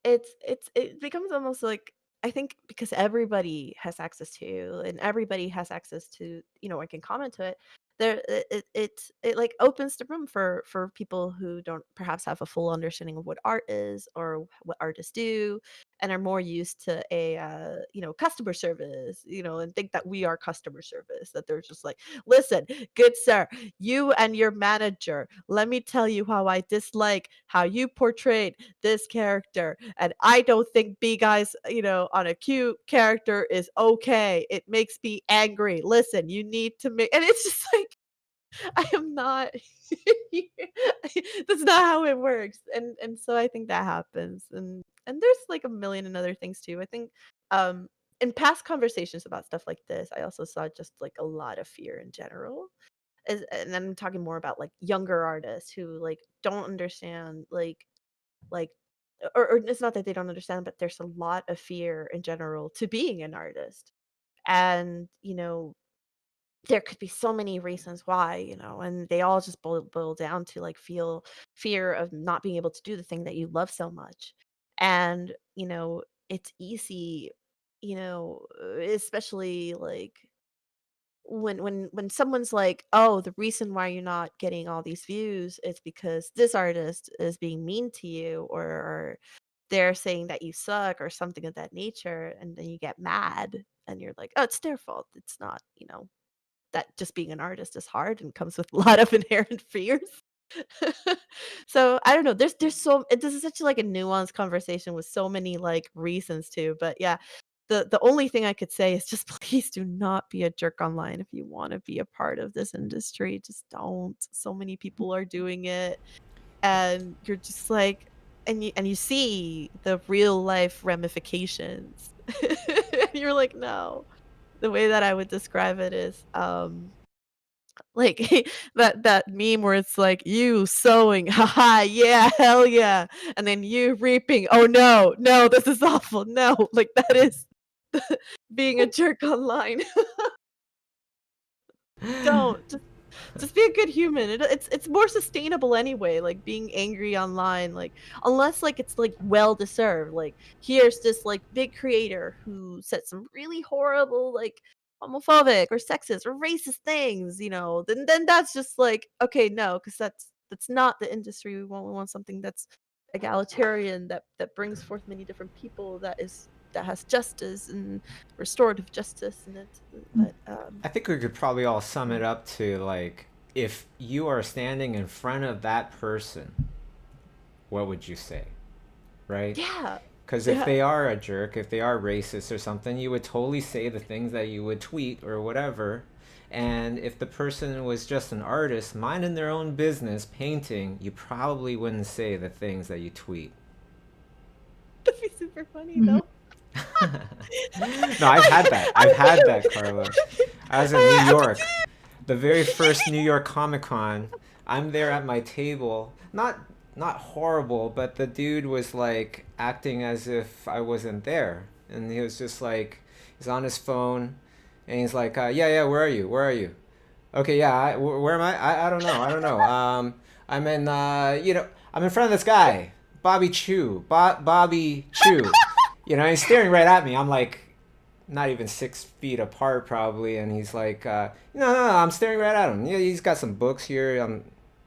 it becomes almost like I think because everybody has access to and everybody has access to, you know, I can comment to it. It like opens the room for people who don't perhaps have a full understanding of what art is or what artists do and are more used to a you know, customer service, you know, and think that we are customer service, that they're just like, listen, good sir, you and your manager, let me tell you how I dislike how you portrayed this character, and I don't think B guys, you know, on a cute character is okay. It makes me angry. Listen, you need to make, and it's just like I am not. That's not how it works, and so I think that happens, and there's like a million and other things too. I think um in past conversations about stuff like this, I also saw just like a lot of fear in general. And I'm talking more about like younger artists who like don't understand like or it's not that they don't understand, but there's a lot of fear in general to being an artist. And, you know, there could be so many reasons why, you know, and they all just boil down to like feel fear of not being able to do the thing that you love so much. And, you know, it's easy, you know, especially like when someone's like, "Oh, the reason why you're not getting all these views is because this artist is being mean to you or they're saying that you suck or something of that nature," and then you get mad and you're like, "Oh, it's their fault. It's not, you know, that just being an artist is hard and comes with a lot of inherent fears." So, I don't know, there's so this is such like a nuanced conversation with so many, like, reasons too, but yeah, the only thing I could say is just please do not be a jerk online if you wanna be a part of this industry, just don't. So many people are doing it, and you're just like and you see the real life ramifications. And you're like, "No." The way that I would describe it is, like that meme where it's like you sowing, haha, yeah, hell yeah, and then you reaping, oh no, no, this is awful, no, like that is being a jerk online. Don't just be a good human. It's more sustainable anyway. Like being angry online, like unless like it's like well deserved. Like here's this like big creator who said some really horrible like homophobic or sexist or racist things. You know, then that's just like okay, no, because that's not the industry we want. We want something that's egalitarian that brings forth many different people that has justice and restorative justice in it. But I think we could probably all sum it up to like, if you are standing in front of that person, what would you say? Right? yeah, Because if yeah. they are a jerk, if they are racist or something, you would totally say the things that you would tweet or whatever. And if the person was just an artist, minding their own business, painting, you probably wouldn't say the things that you tweet. That'd be super funny though. No, I've had that. I've had that, Karla. I was in New York, the very first New York Comic Con. I'm there at my table. Not horrible, but the dude was like acting as if I wasn't there, and he was just like, he's on his phone, and he's like, yeah, where are you? Where are you? Okay, yeah. Where am I? I don't know. I don't know. I'm in. I'm in front of this guy, Bobby Chu. Bobby Chu. He's staring right at me. I'm like, not even 6 feet apart probably, and he's like, no, I'm staring right at him. Yeah, he's got some books here.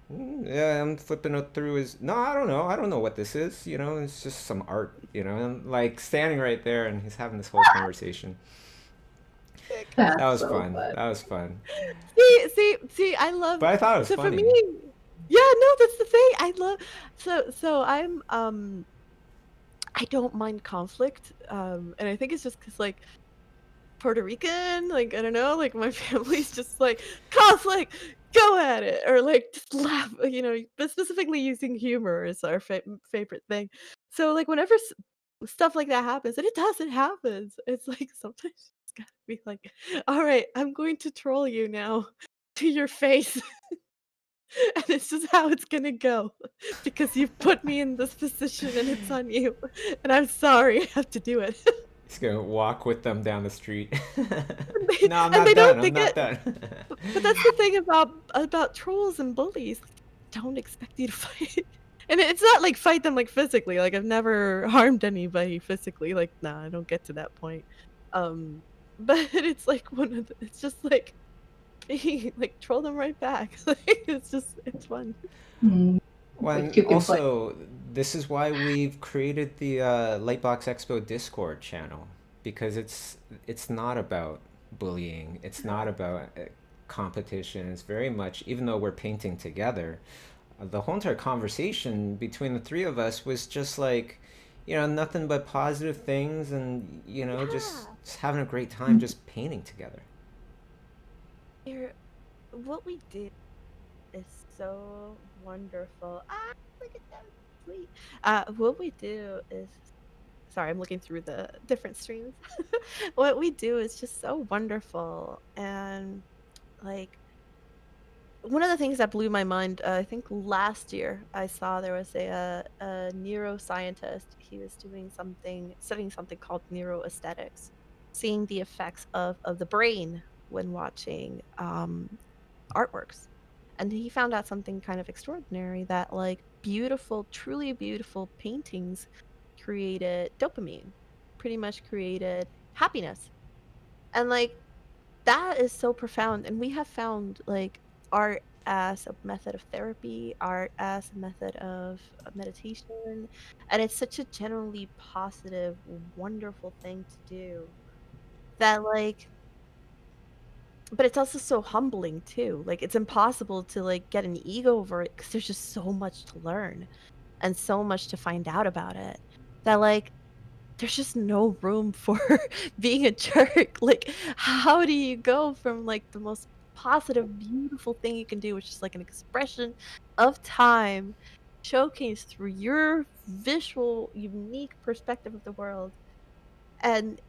I'm flipping it through his. No, I don't know what this is. It's just some art. I'm like standing right there, and he's having this whole conversation. That's That was so fun. fun. That was fun. See, I love. But I thought it was So funny. for me, yeah, no, that's the thing. I love. So I'm I don't mind conflict, and I think it's just because like Puerto Rican, like I don't know, like my family's just like conflict, go at it, or like just laugh, but specifically using humor is our favorite thing. So like whenever stuff like that happens, and it happens, it's like sometimes it's gotta be like, all right, I'm going to troll you now to your face. And this is how it's gonna go because you've put me in this position and it's on you. And I'm sorry I have to do it. He's gonna walk with them down the street. they, No, I'm and not they done. don't I'm they not get done. but that's the thing about trolls and bullies. They don't expect you to fight. And it's not like fight them like physically. Like I've never harmed anybody physically. Like nah, I don't get to that point. But it's like it's just like like troll them right back. Like it's fun. Mm. When Like you can play. also, this is why we've created the Lightbox Expo Discord channel, because it's not about bullying. It's not about competition. It's very much, even though we're painting together, the whole entire conversation between the three of us was just like, nothing but positive things, and just having a great time just painting together. What we do is so wonderful. Ah, look at that, sweet. What we do is, sorry, I'm looking through the different streams. What we do is just so wonderful, and like one of the things that blew my mind, I think last year I saw there was a neuroscientist. He was studying something called neuroaesthetics, seeing the effects of the brain when watching artworks. And he found out something kind of extraordinary, that like beautiful, truly beautiful paintings created dopamine, pretty much created happiness. And like that is so profound. And we have found like art as a method of therapy, art as a method of meditation. And it's such a generally positive, wonderful thing to do that like, but it's also so humbling too. Like it's impossible to like get an ego over it because there's just so much to learn and so much to find out about it, that like there's just no room for being a jerk. Like how do you go from like the most positive, beautiful thing you can do, which is like an expression of time showcased through your visual, unique perspective of the world, and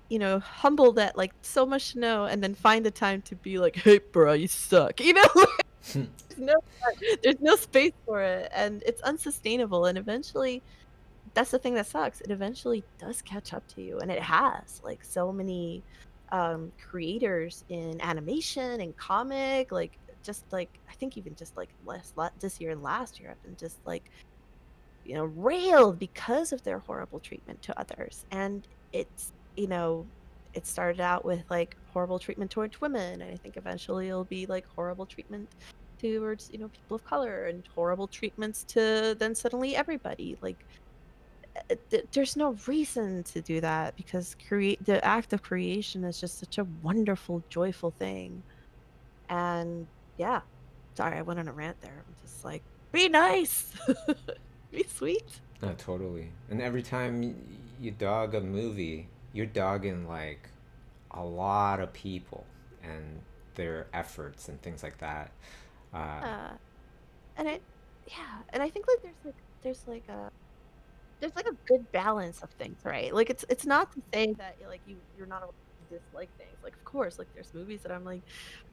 humble that like so much to know, and then find the time to be like, hey bro, you suck, there's no there's no space for it, and it's unsustainable, and eventually that's the thing that sucks, it eventually does catch up to you, and it has. Like so many creators in animation and comic, like just like I think even just like this year and last year have been just like railed because of their horrible treatment to others. And it's it started out with like horrible treatment towards women, and I think eventually it'll be like horrible treatment towards people of color, and horrible treatments to then suddenly everybody. Like there's no reason to do that, because the act of creation is just such a wonderful, joyful thing. And yeah, sorry, I went on a rant there. I'm just like, be nice. Be sweet. No, totally. And every time you dog a movie, you're dogging like a lot of people and their efforts and things like that. And and I think like there's like a good balance of things, right? Like it's not to say that like you're not allowed to dislike things. Like of course, like there's movies that I'm like,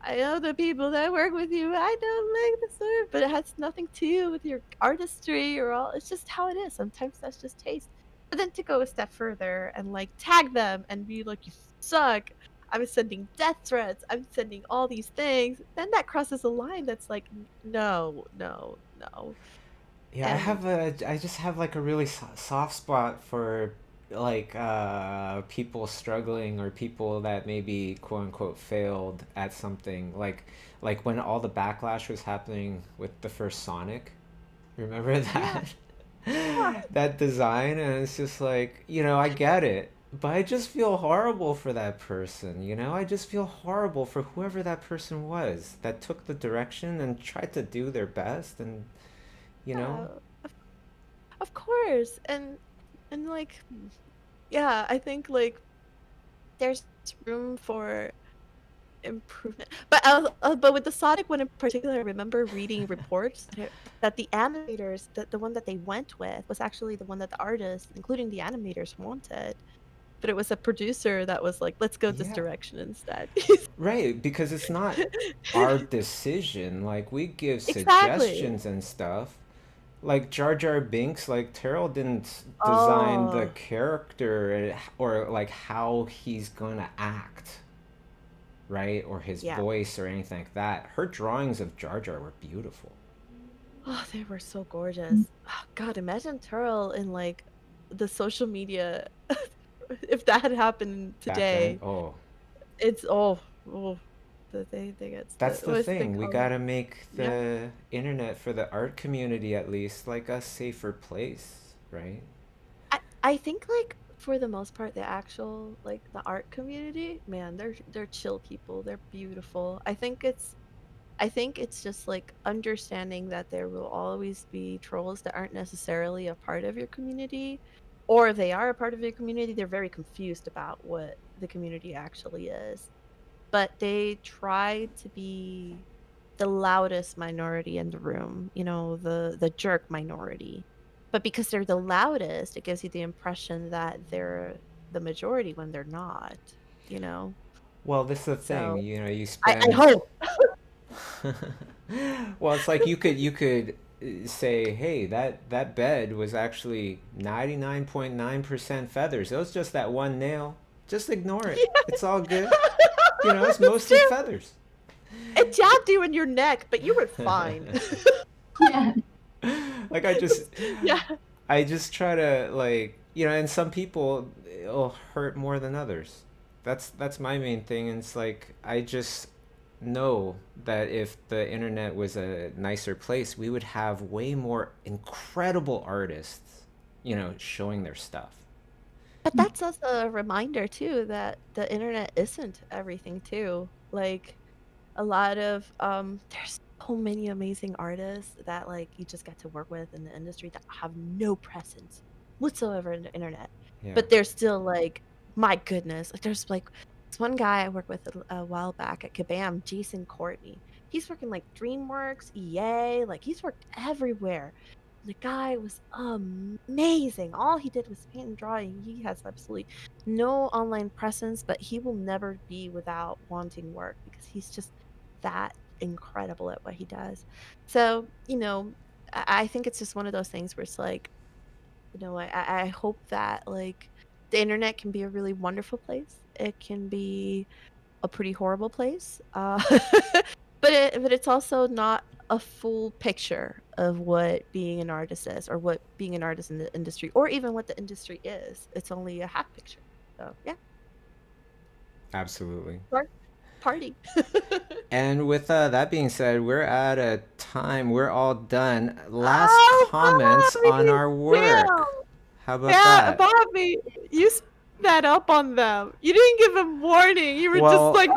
I know the people that work with you, I don't like the story, but it has nothing to do with your artistry or all. It's just how it is. Sometimes that's just taste. But then to go a step further and like tag them and be like, you suck, I'm sending death threats, I'm sending all these things, then that crosses a line that's like, no, no, no. Yeah, And I just have like a really soft spot for like people struggling or people that maybe quote unquote failed at something. Like when all the backlash was happening with the first Sonic. Remember that? yeah, That design, and it's just like, I get it, but I just feel horrible for that person, I just feel horrible for whoever that person was that took the direction and tried to do their best, and yeah, of course. And like, yeah, I think like there's room for improvement. But with the Sonic one in particular, I remember reading reports that the animators, that the one that they went with was actually the one that the artists, including the animators, wanted. But it was a producer that was like, let's go this yeah, direction instead. right, because it's not our decision. Like, we give Exactly. suggestions and stuff. Like Jar Jar Binks, like Terrell didn't design the Oh, character or like how he's gonna act, right? Or his yeah. voice or anything like that. Her drawings of Jar Jar were beautiful Oh, they were so gorgeous. Oh, God, imagine Turl in like the social media. If that had happened back then. today, Oh, it's oh, they get that's the what's they thing. We call it? gotta make Yeah. the internet, for the art community at least, like a safer place, right? I think like for the most part, the actual like the art community, man, they're chill people. They're beautiful. I think it's just like understanding that there will always be trolls that aren't necessarily a part of your community, or if they are a part of your community, they're very confused about what the community actually is. But they try to be the loudest minority in the room, the jerk minority. But because they're the loudest, it gives you the impression that they're the majority when they're not, you know? Well, this is the thing, So you I spend. hope. Well, it's like you could say, hey, that bed was actually 99.9% feathers. It was just that one nail. Just ignore it. It's all good. It's It's mostly true. feathers. It jabbed you in your neck, but you were fine. Yeah. Like Yeah. I just try to, like, and some people it'll hurt more than others. That's my main thing, and it's like I just know that if the internet was a nicer place, we would have way more incredible artists, showing their stuff. But that's also a reminder too that the internet isn't everything too. Like a lot of there's so many amazing artists that like you just get to work with in the industry that have no presence whatsoever in the internet. Yeah. But they're still like, my goodness. Like there's like this one guy I worked with a while back at Kabam, Jason Courtney. He's working like DreamWorks, EA, like he's worked everywhere. The guy was amazing. All he did was paint and drawing. He has absolutely no online presence, but he will never be without wanting work because he's just that incredible at what he does. So, I think it's just one of those things where it's like, I hope that like the internet can be a really wonderful place. It can be a pretty horrible place. But it's also not a full picture of what being an artist is, or what being an artist in the industry, or even what the industry is. It's only a half picture. So yeah, Absolutely. party. And with that being said, we're at a time. We're all done. Last Oh, comments on Bobby, our work. damn. How about Yeah, that? Bobby, you sped that up on them. You didn't give them warning. You were just Well, like,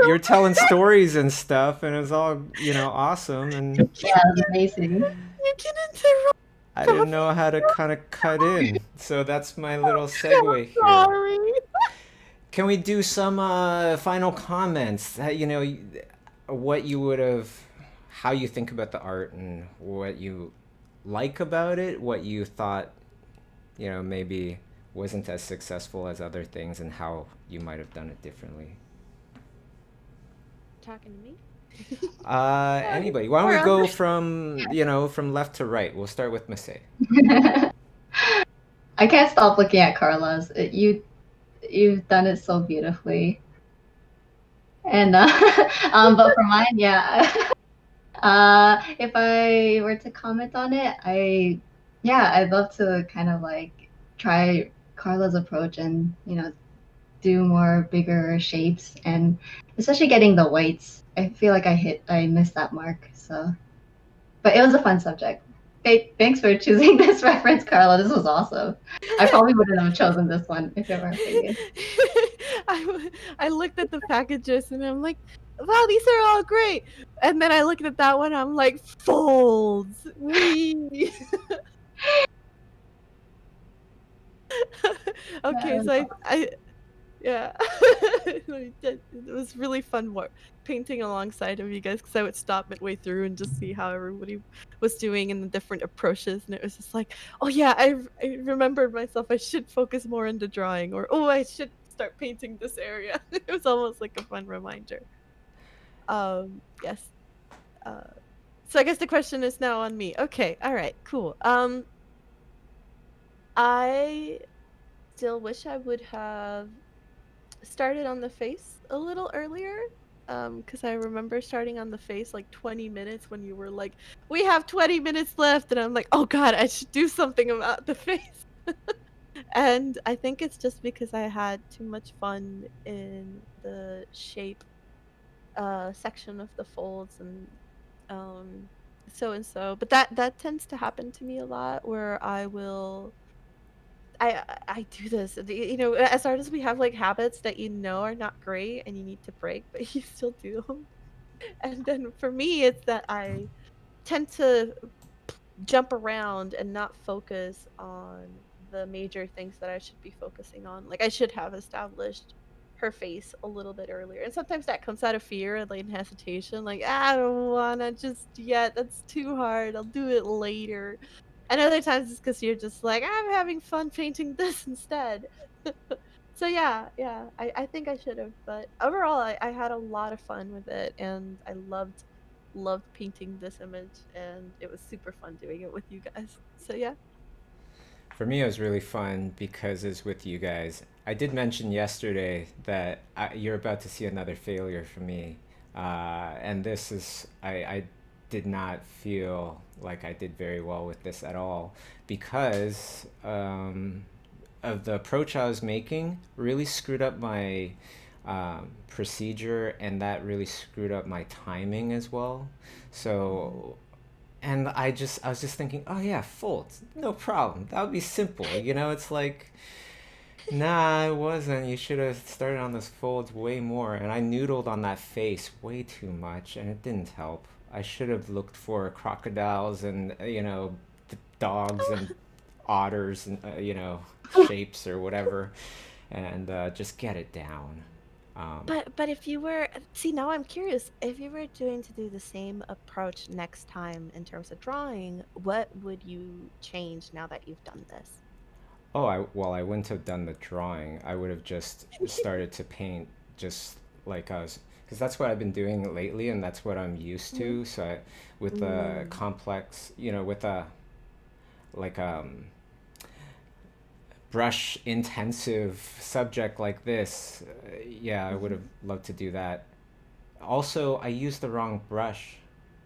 you're telling stories and stuff, and it's all, awesome, and Yeah, it's amazing. you can interrupt. I didn't know how to kind of cut in. So that's my little segue here. Sorry. Can we do some final comments? What you would have, how you think about the art, and what you like about it, what you thought, maybe wasn't as successful as other things, and how you might have done it differently. Talking to me? Anybody? Why don't we go from, from left to right? We'll start with Masay. I can't stop looking at Carla's. You've done it so beautifully. And but for mine, yeah. If I were to comment on it, I'd love to kind of like try Carla's approach and do more bigger shapes and especially getting the whites. I feel like I missed that mark. So, but it was a fun subject. Hey, thanks for choosing this reference, Carla. This was awesome. I probably wouldn't have chosen this one if it weren't for you. I looked at the packages and I'm like, wow, these are all great. And then I looked at that one, I'm like, folds. Wee. Okay, so yeah, it was really fun painting alongside of you guys because I would stop midway through and just see how everybody was doing and the different approaches, and it was just like, oh yeah, I remembered myself. I should focus more into drawing, or oh, I should start painting this area. It was almost like a fun reminder. Yes. So I guess the question is now on me. Okay, all right, cool. I still wish I would have started on the face a little earlier, because I remember starting on the face like 20 minutes when you were like, we have 20 minutes left, and I'm like, oh god, I should do something about the face. And I think it's just because I had too much fun in the shape section of the folds and so and so, but that tends to happen to me a lot where I do this. As artists, we have like habits that are not great and you need to break, but you still do them. And then for me, it's that I tend to jump around and not focus on the major things that I should be focusing on. Like I should have established her face a little bit earlier. And sometimes that comes out of fear and like hesitation. Like, I don't wanna just yet. That's too hard. I'll do it later. And other times it's because you're just like, I'm having fun painting this instead. So yeah, I think I should have, but overall I had a lot of fun with it, and I loved painting this image, and it was super fun doing it with you guys. So yeah. For me, it was really fun because it's with you guys. I did mention yesterday that you're about to see another failure for me, and this is I did not feel like I did very well with this at all because of the approach I was making really screwed up my procedure, and that really screwed up my timing as well. So, and I was just thinking, oh yeah, folds, no problem. That would be simple. It's like, nah, it wasn't. You should have started on those folds way more. And I noodled on that face way too much, and it didn't help. I should have looked for crocodiles and, dogs and otters and, shapes or whatever, and just get it down. But if you were, see, now I'm curious, if you were to do the same approach next time in terms of drawing, what would you change now that you've done this? Oh, I wouldn't have done the drawing. I would have just started to paint just like us, because that's what I've been doing lately, and that's what I'm used to. So with a complex, with a brush intensive subject like this, I would have loved to do that. Also, I used the wrong brush,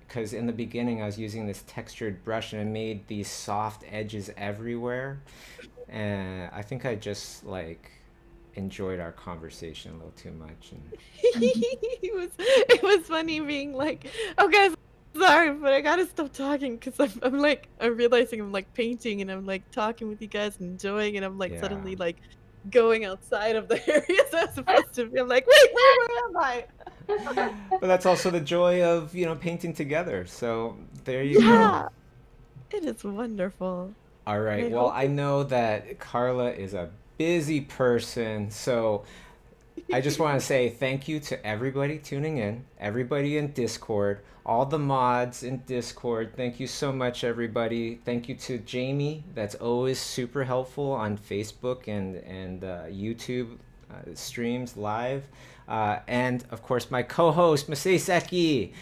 because in the beginning I was using this textured brush and it made these soft edges everywhere, and I think I just enjoyed our conversation a little too much. And it was funny being like, oh guys, sorry, but I gotta stop talking because I'm realizing I'm painting and I'm talking with you guys and enjoying, and I'm suddenly going outside of the areas I was supposed to be. I'm like, wait, where am I? But that's also the joy of painting together. So there you go. It is wonderful. All right. Well, I know that Karla is a busy person, so I just want to say thank you to everybody tuning in, everybody in Discord, all the mods in Discord. Thank you so much, everybody. Thank you to Jamie. That's always super helpful on Facebook and YouTube streams live. And, of course, my co-host, Masei Seki.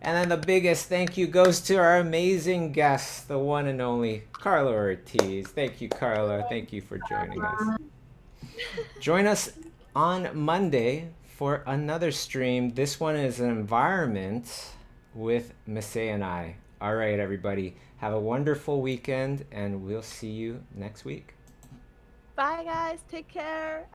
And then the biggest thank you goes to our amazing guest, the one and only Karla Ortiz. Thank you, Karla. Thank you for joining us. Join us on Monday for another stream. This one is an environment with Masay and I. All right, everybody. Have a wonderful weekend, and we'll see you next week. Bye, guys. Take care.